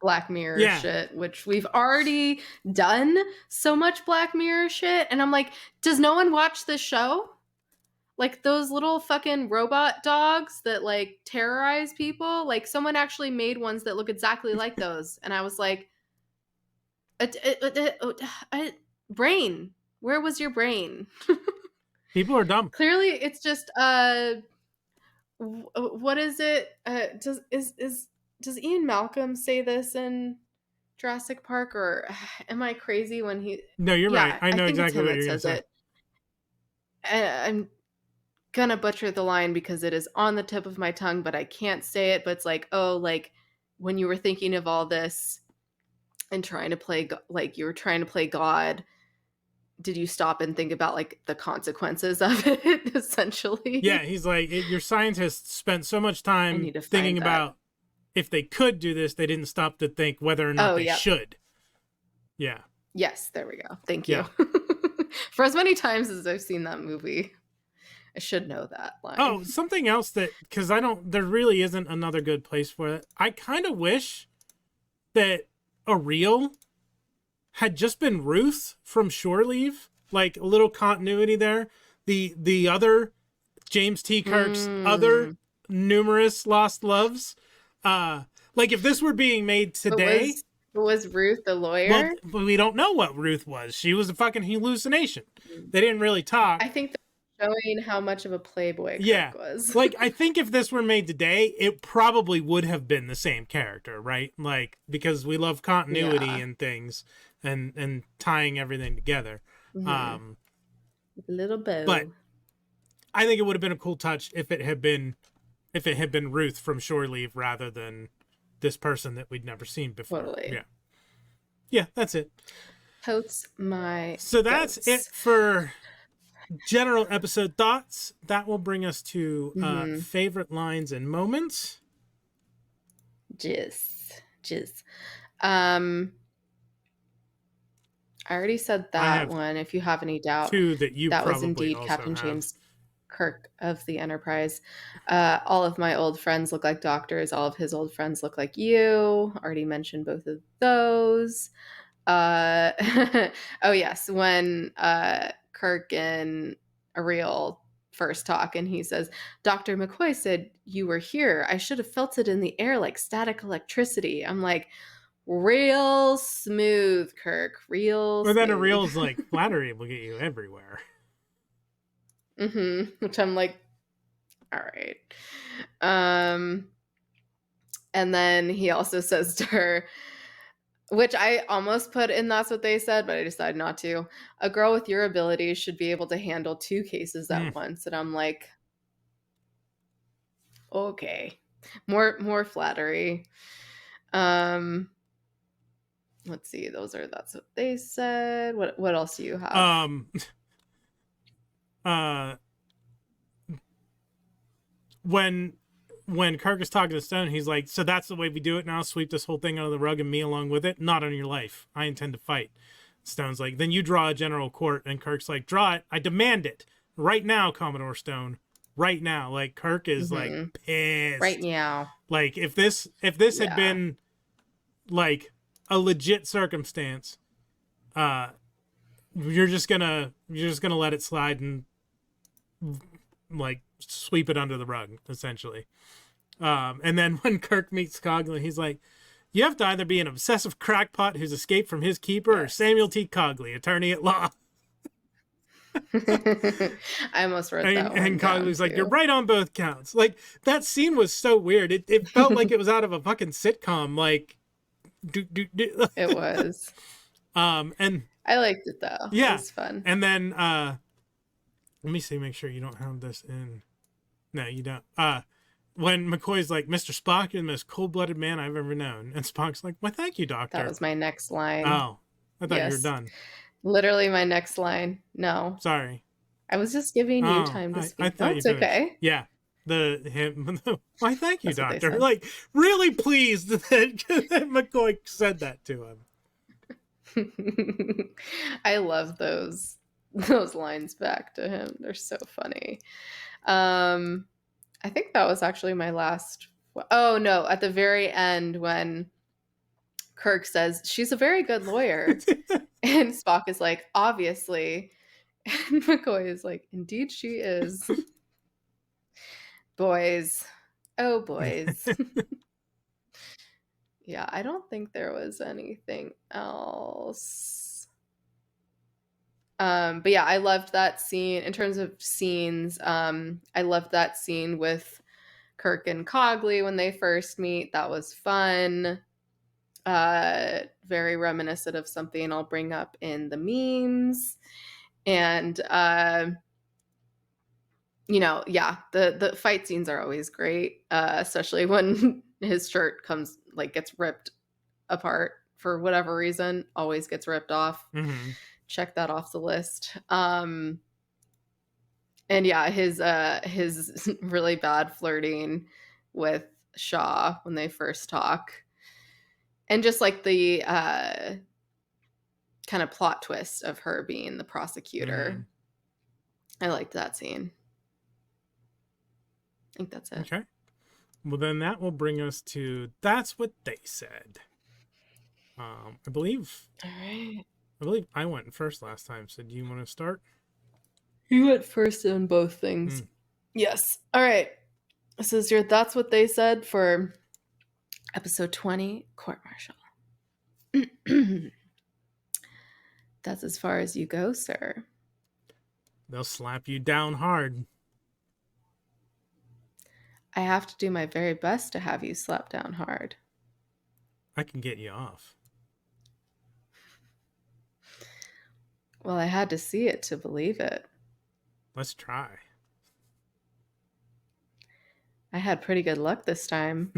Black Mirror shit, which we've already done so much Black Mirror shit. And I'm like, does no one watch this show? Like those little fucking robot dogs that like terrorize people. Like someone actually made ones that look exactly like those. And I was like, brain, where was your brain? People are dumb. Clearly it's just what is it? Does Ian Malcolm say this in Jurassic Park, or am I crazy when he? No, you're right. I know exactly what you're going to say. I'm gonna butcher the line because it is on the tip of my tongue, but I can't say it. But it's like, oh, like when you were thinking of all this and trying to play, like you were trying to play God, did you stop and think about like the consequences of it? Essentially, yeah. He's like, your scientists spent so much time thinking about if they could do this, they didn't stop to think whether or not they should. Yeah. Yes, there we go. Thank you. Yeah. For as many times as I've seen that movie, I should know that line. Oh, something else that, because there really isn't another good place for it. I kind of wish that Ariel had just been Ruth from Shore Leave, like a little continuity there. The other James T. Kirk's other numerous lost loves. Like if this were being made today. Was Ruth the lawyer? Well, we don't know what Ruth was. She was a fucking hallucination. They didn't really talk. I think they're showing how much of a playboy Kirk was. Like, I think if this were made today, it probably would have been the same character, right? Like, because we love continuity and things and tying everything together. A little bow. But I think it would have been a cool touch if it had been Ruth from Shore Leave rather than this person that we'd never seen before. Totally. Yeah, that's it. Totes my So that's it goats. for general episode thoughts. That will bring us to Mm-hmm. favorite lines and moments. Jizz. Um, I already said I that have one. If you have any doubt, two that you that was probably indeed also Captain have. James Kirk of the Enterprise. All of my old friends look like doctors. All of his old friends look like you. Already mentioned both of those. Uh, oh yes, when Kirk and Ariel first talk, and he says, "Dr. McCoy said you were here. I should have felt it in the air like static electricity." I'm like, real smooth, Kirk. Real But then a smooth. reel's like flattery will get you everywhere. Which I'm like, all right. Um, and then he also says to her, which I almost put in that's what they said, but I decided not to. A girl with your abilities should be able to handle two cases Mm. at once. And I'm like, okay. More flattery. Um let's see, that's what they said. What else do you have? Um, uh, when Kirk is talking to Stone, he's like, "So that's the way we do it now? Sweep this whole thing under the rug and me along with it? Not on your life. I intend to fight." Stone's like, "Then you draw a general court," and Kirk's like, "Draw it. I demand it right now, Commodore Stone. Right now." Like Kirk is like Mm-hmm. Right pissed. now. Like if this had Yeah. been like a legit circumstance, uh, you're just gonna let it slide and like sweep it under the rug, essentially. And then when Kirk meets Cogley, he's like, "You have to either be an obsessive crackpot who's escaped from his keeper or Yes. Samuel T. Cogley, attorney at law." I almost wrote that one And down Cogley's like, "You're too. right on both counts." Like, that scene was so weird. It felt like it was out of a fucking sitcom. Like, It was. and I liked it though. It yeah. was fun. And then, let me see, make sure you don't have this in. No, you don't. When McCoy's like, "Mr. Spock, you're the most cold-blooded man I've ever known," and Spock's like, "Why, thank you, That Doctor." was my next line. Oh, I thought you were Yes. done. Literally my next line. No. Sorry. I was just giving you Oh, time to I speak. thought you That's finished. okay. Yeah. Why, thank you, That's what they Doctor. said. Like, really pleased that McCoy said that to him. I love those lines back to him. They're so funny. I think that was actually my last. Oh no, at the very end when Kirk says she's a very good lawyer, and Spock is like, obviously, and McCoy is like, indeed she is. Boys, oh boys. Yeah, I don't think there was anything else. But yeah, I loved that scene. In terms of scenes, I loved that scene with Kirk and Cogley when they first meet. That was fun. Very reminiscent of something I'll bring up in the memes. And yeah, the fight scenes are always great, especially when his shirt gets ripped apart for whatever reason, always gets ripped off. Mm-hmm. Check that off the list. And yeah, his really bad flirting with Shaw when they first talk, and just like the kind of plot twist of her being the prosecutor. I liked that scene. I think that's it. Okay. Well, then that will bring us to That's What They Said. I believe. All right. I believe I went first last time. So do you want to start? You went first on both things. Yes. All right. This is your That's What They Said for episode 20, Court Martial. That's as far as you go, sir. They'll slap you down hard. I have to do my very best to have you slap down hard. I can get you off. Well, I had to see it to believe it. Let's try. I had pretty good luck this time.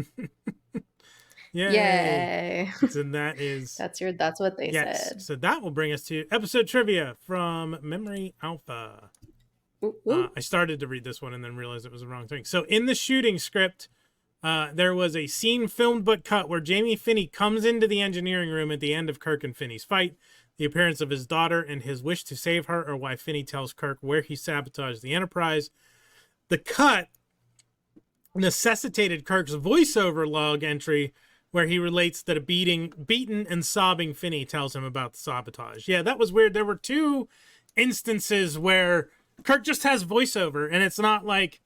Yay! Yay. So that is That's what they yes. said. So that will bring us to episode trivia from Memory Alpha. Woo, woo. I started to read this one and then realized it was the wrong thing. So in the shooting script, there was a scene filmed but cut where Jamie Finney comes into the engineering room at the end of Kirk and Finney's fight. The appearance of his daughter and his wish to save her are why Finney tells Kirk where he sabotaged the Enterprise. The cut necessitated Kirk's voiceover log entry where he relates that a beaten and sobbing Finney tells him about the sabotage. Yeah, that was weird. There were two instances where Kirk just has voiceover, and it's not like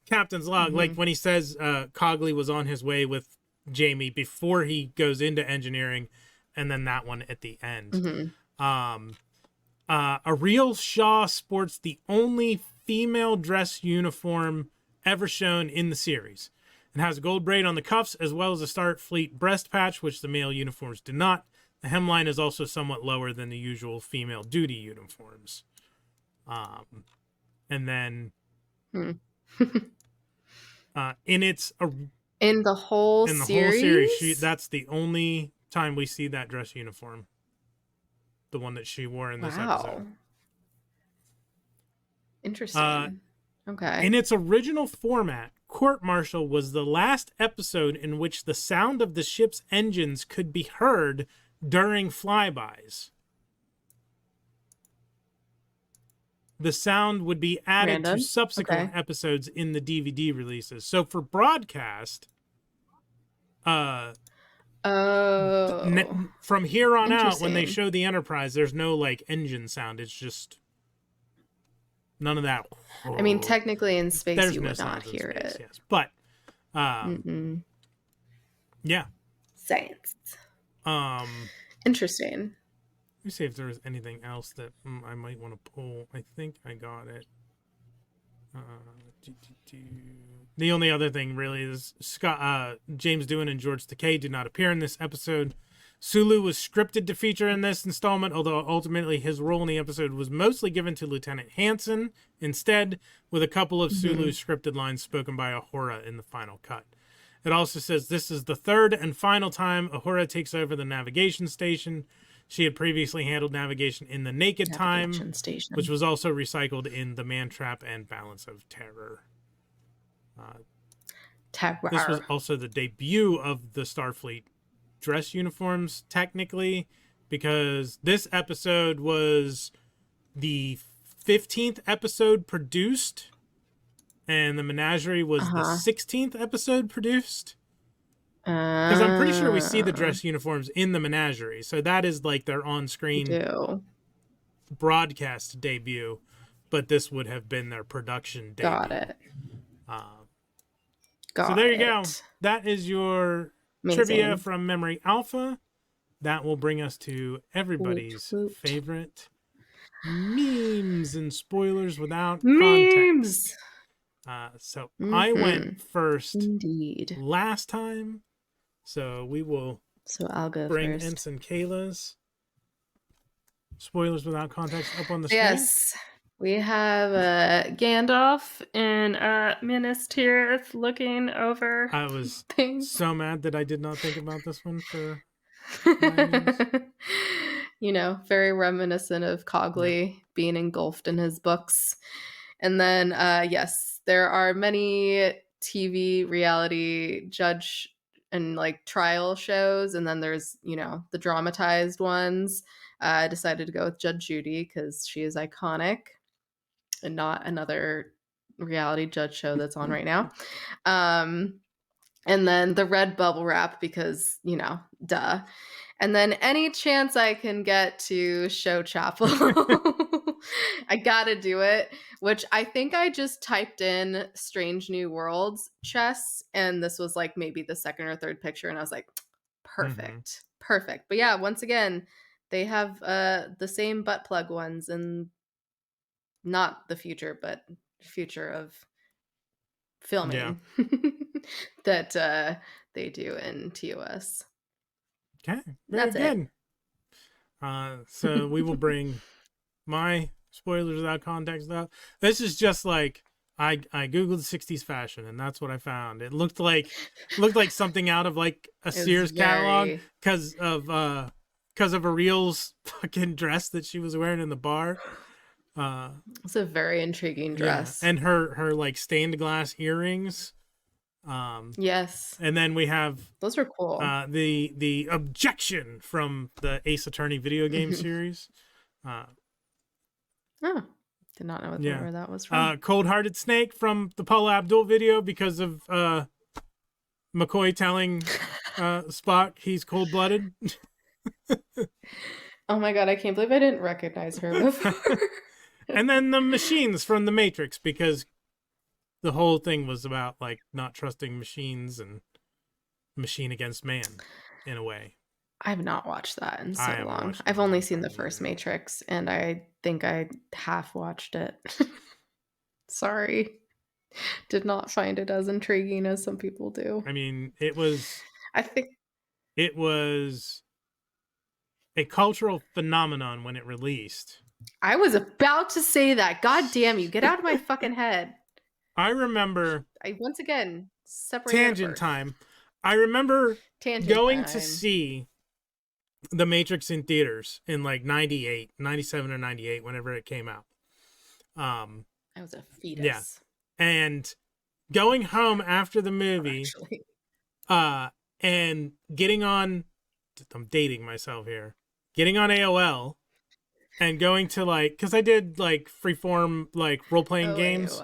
Captain's log, like when he says Cogley was on his way with Jamie before he goes into engineering, and then that one at the end. Ariel Shaw sports the only female dress uniform ever shown in the series, and has a gold braid on the cuffs as well as a Starfleet breast patch, which the male uniforms do not. The hemline is also somewhat lower than the usual female duty uniforms. And then in the whole series, that's the only time we see that dress uniform, the one that she wore in this episode. Interesting. Okay. In its original format, Court Martial was the last episode in which the sound of the ship's engines could be heard during flybys. The sound would be added to subsequent episodes in the DVD releases. So for broadcast, from here on out, when they show the Enterprise, there's no like engine sound. It's just none of that. I mean, technically in space, there's you no would not sounds in hear space, it. yes. But, yeah. Science. Interesting. Let me see if there was anything else that I might want to pull. I think I got it. The only other thing really is James Doohan and George Takei did not appear in this episode. Sulu was scripted to feature in this installment, although ultimately his role in the episode was mostly given to Lieutenant Hansen instead, with a couple of Sulu's scripted lines spoken by Uhura in the final cut. It also says this is the third and final time Uhura takes over the navigation station. She had previously handled navigation in the Naked Time, which was also recycled in The Man Trap and Balance of Terror. This was also the debut of the Starfleet dress uniforms, technically, because this episode was the 15th episode produced, and the Menagerie was the 16th episode produced. Because I'm pretty sure we see the dress uniforms in the Menagerie, so that is like their on-screen broadcast debut, but this would have been their production debut. Got it. So there you go. That is your trivia from Memory Alpha. That will bring us to everybody's favorite memes and spoilers without context. So I went first last time. So we will I'll go bring first. Ensign Kayla's spoilers without context up on the screen. Yes. We have Gandalf and Minas Tirith looking over. I was so mad that I did not think about this one for you know, very reminiscent of Cogley being engulfed in his books. And then, yes, there are many TV reality judge and like trial shows. And then there's, you know, the dramatized ones. I decided to go with Judge Judy because she is iconic and not another reality judge show that's on right now. And then the red bubble wrap because, you know, duh. And then any chance I can get to show Chapel, I gotta do it, which I think I just typed in Strange New Worlds chess, and this was like maybe the second or third picture, and I was like, perfect. Perfect. But yeah, once again, they have the same butt plug ones, and not the future, but future of filming that they do in TOS. Okay, very good. So we will bring my spoilers without context up. This is just like I googled 60s fashion, and that's what I found. It looked like something out of like a Sears catalog because of Ariel's fucking dress that she was wearing in the bar. It's a very intriguing dress. Yeah, and her like stained glass earrings. Yes. And then we have those are cool. The objection from the Ace Attorney video game series. Oh, did not know where that was from. Cold Hearted Snake from the Paula Abdul video because of McCoy telling Spock he's cold blooded. Oh my god, I can't believe I didn't recognize her before. And then the machines from the Matrix, because the whole thing was about like not trusting machines and machine against man in a way. I've not watched that in so long. I've only seen the first Matrix, and I think I half watched it. Sorry. Did not find it as intriguing as some people do. I mean, it was a cultural phenomenon when it released. I was about to say that. God damn you. Get out of my fucking head. I remember... once again, separate tangent time. I remember going to see The Matrix in theaters in like 97 or 98, whenever it came out. I was a fetus. Yeah. And going home after the movie, and getting on... I'm dating myself here. Getting on AOL and going to like, because I did like freeform like role-playing games,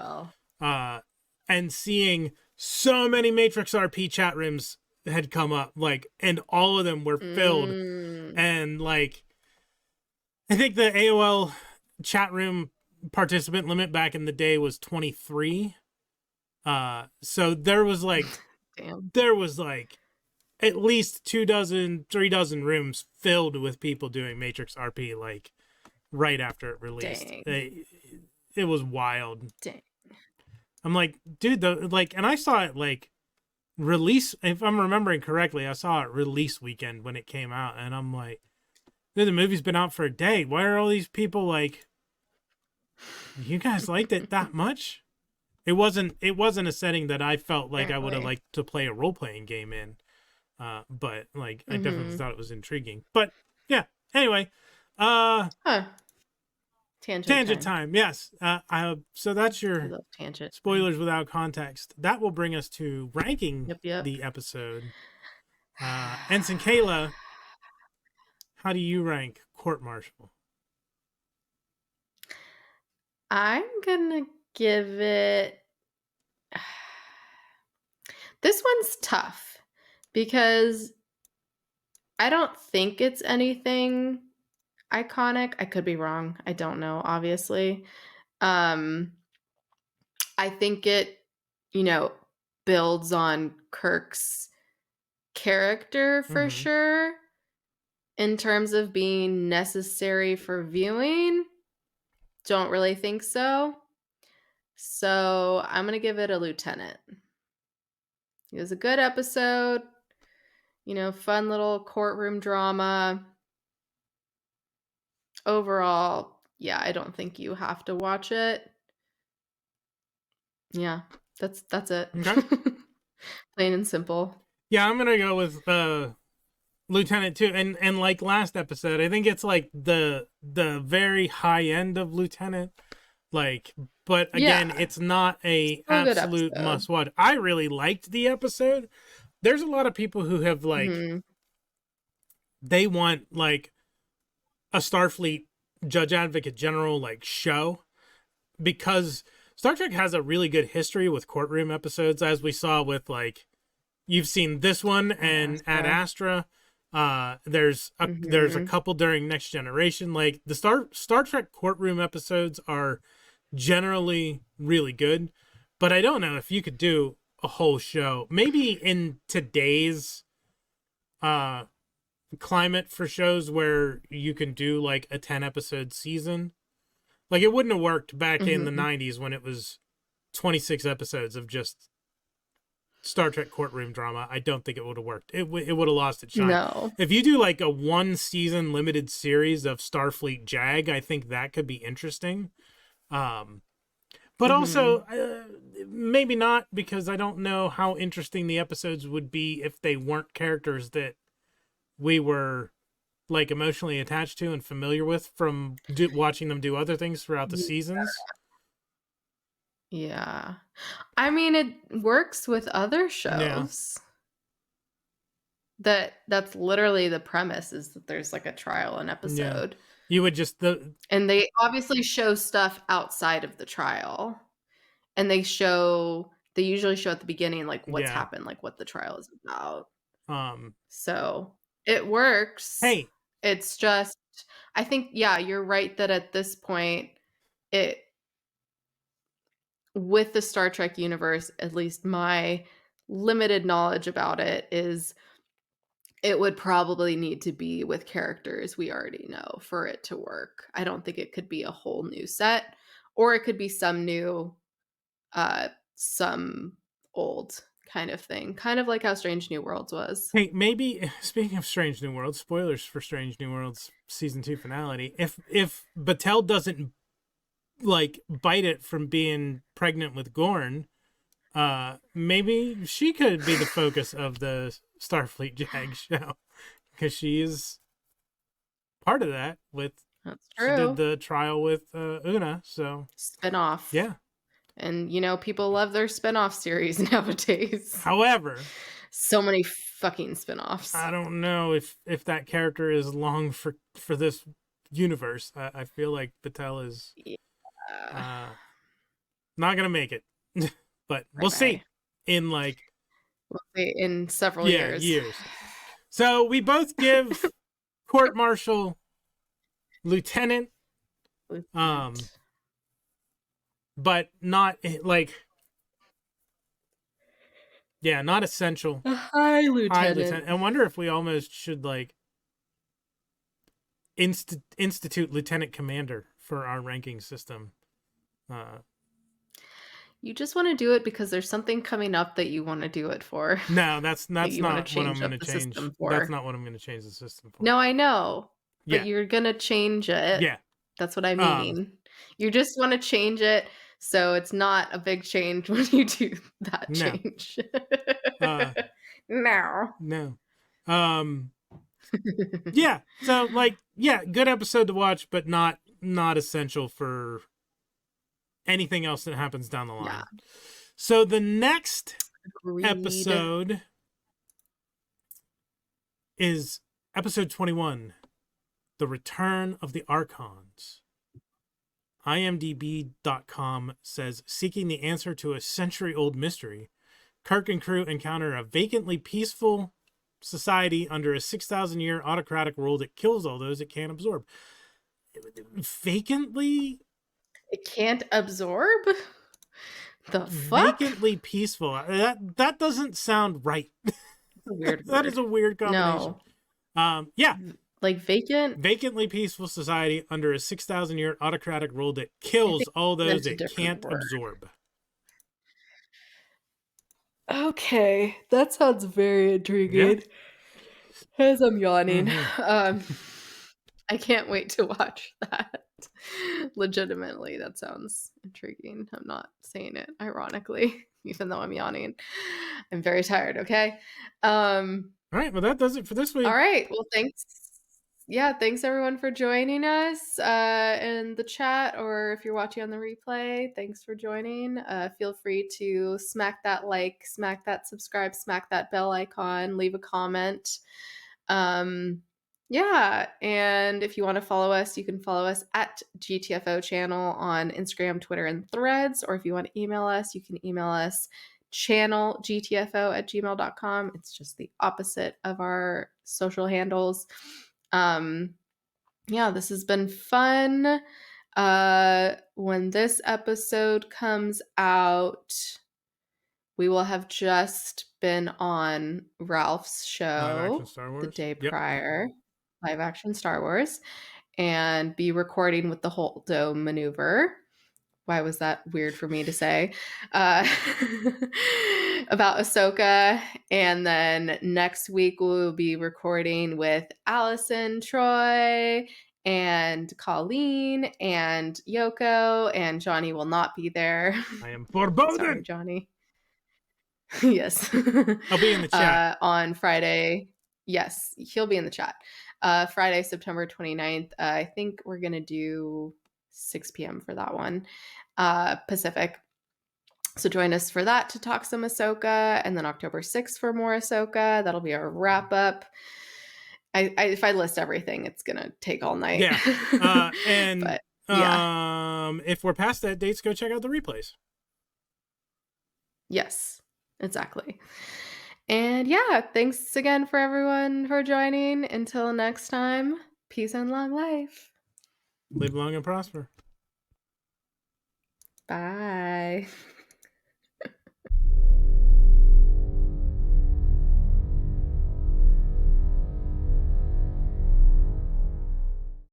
and seeing so many Matrix RP chat rooms had come up, like, and all of them were filled. And like, I think the AOL chat room participant limit back in the day was 23. So there was like, there was like at least 3 dozen rooms filled with people doing Matrix RP, like right after it released. It was wild. Dang. I'm like, dude, and I saw it like release, if I'm remembering correctly, I saw it release weekend when it came out, and I'm like, dude, the movie's been out for a day. Why are all these people like, you guys liked it that much? It wasn't a setting that I felt like I would have liked to play a role-playing game in. But like, I definitely thought it was intriguing. But yeah, anyway, tangent time. Yes. So that's your tangent. Spoilers without context. That will bring us to ranking the episode. Ensign Kayla, how do you rank Court Martial? I'm gonna give it... This one's tough because I don't think it's anything iconic. I could be wrong. I don't know, obviously. I think it, builds on Kirk's character for sure in terms of being necessary for viewing. Don't really think so. So I'm going to give it a lieutenant. It was a good episode. Fun little courtroom drama. Overall, yeah, I don't think you have to watch it. Yeah, that's it. Okay. Plain and simple. Yeah, I'm gonna go with Lieutenant too. And like last episode, I think it's like the very high end of Lieutenant. Like, but again, it's not a absolute must watch. I really liked the episode. There's a lot of people who have like they want like a Starfleet Judge Advocate General like show, because Star Trek has a really good history with courtroom episodes, as we saw with like, you've seen this one and Ad Astra. There's a couple during Next Generation. Like the Star Trek courtroom episodes are generally really good, but I don't know if you could do a whole show. Maybe in today's climate for shows where you can do like a 10 episode season. Like it wouldn't have worked back in the 90s when it was 26 episodes of just Star Trek courtroom drama. I don't think it would have worked. It would have lost its shine. No. If you do like a 1 season limited series of Starfleet JAG, I think that could be interesting. But also, maybe not, because I don't know how interesting the episodes would be if they weren't characters that we were like emotionally attached to and familiar with from watching them do other things throughout the seasons. Yeah. I mean, it works with other Yeah. shows. That's literally the premise, is that there's like a trial an Yeah. episode. You would just And they obviously show stuff outside of the trial. And they usually show at the beginning like what's yeah. happened, like what the trial is about. Um So it works. hey, It's just, I think, yeah, you're right that at this point, it with the Star Trek universe, at least my limited knowledge about it is it would probably need to be with characters we already know for it to work. I don't think it could be a whole new set, or it could be some new, some old kind of thing, kind of like how Strange New Worlds was. hey, maybe speaking of Strange New Worlds, spoilers for Strange New Worlds season 2 finale. If Battelle doesn't like bite it from being pregnant with Gorn, maybe she could be the focus of the Starfleet Jag show, because she is part of that. That's She did true. the trial with Una, so Spinoff. yeah. And people love their spinoff series nowadays. However, So many fucking spinoffs. I don't know if that character is long for this universe. I feel like Battelle is Yeah. not gonna make it, but we'll see in like in several years. So we both give court martial lieutenant, but not like, yeah, not essential. A high lieutenant. I wonder if we almost should like institute lieutenant commander for our ranking system. You just want to do it because there's something coming up that you want to do it for. No, that's not what I'm going to change. That's not what I'm going to change the system for. No, I know, but yeah. You're going to change it. Yeah. That's what I mean. You just want to change it so it's not a big change when you do that change. No. Yeah. So like, yeah, good episode to watch, but not essential for anything else that happens down the line. Yeah. So the next episode is episode 21, The Return of the Archons. IMDb.com says, seeking the answer to a century-old mystery, Kirk and crew encounter a vacantly peaceful society under a 6,000-year autocratic rule that kills all those it can't absorb. Vacantly? It can't absorb? The fuck? Vacantly peaceful. That doesn't sound right. That's a weird word. That is a weird combination. No. Yeah. Like vacant? Vacantly peaceful society under a 6,000-year autocratic rule that kills all those it can't absorb. Okay, that sounds very intriguing. Yeah. As I'm yawning. I can't wait to watch that. Legitimately, that sounds intriguing. I'm not saying it ironically, even though I'm yawning. I'm very tired, okay? All right, well, that does it for this week. All right, well, thanks. Yeah, thanks everyone for joining us in the chat, or if you're watching on the replay, thanks for joining. Feel free to smack that like, smack that subscribe, smack that bell icon, leave a comment. Yeah, and if you want to follow us, you can follow us at GTFO channel on Instagram, Twitter, and Threads. Or if you want to email us, you can email us channelgtfo@gmail.com. It's just the opposite of our social handles. Yeah, this has been fun. When this episode comes out, we will have just been on Ralph's show the day prior, live action Star Wars, and be recording with the Holdo maneuver. Why was that weird for me to say? About Ahsoka. And then next week we'll be recording with Allison, Troy, and Colleen and Yoko, and Johnny will not be there. I am foreboding. Sorry, Johnny. Yes. I'll be in the chat. On Friday. Yes, he'll be in the chat. Friday, September 29th. I think we're going to do 6 p.m. for that one, Pacific. So join us for that to talk some Ahsoka, and then October 6th for more Ahsoka. That'll be our wrap up. If I list everything, it's gonna take all night. Yeah. And but yeah. If we're past that dates, go check out the replays. Yes, exactly. And yeah, thanks again for everyone for joining. Until next time, peace and long life. Live long and prosper. Bye.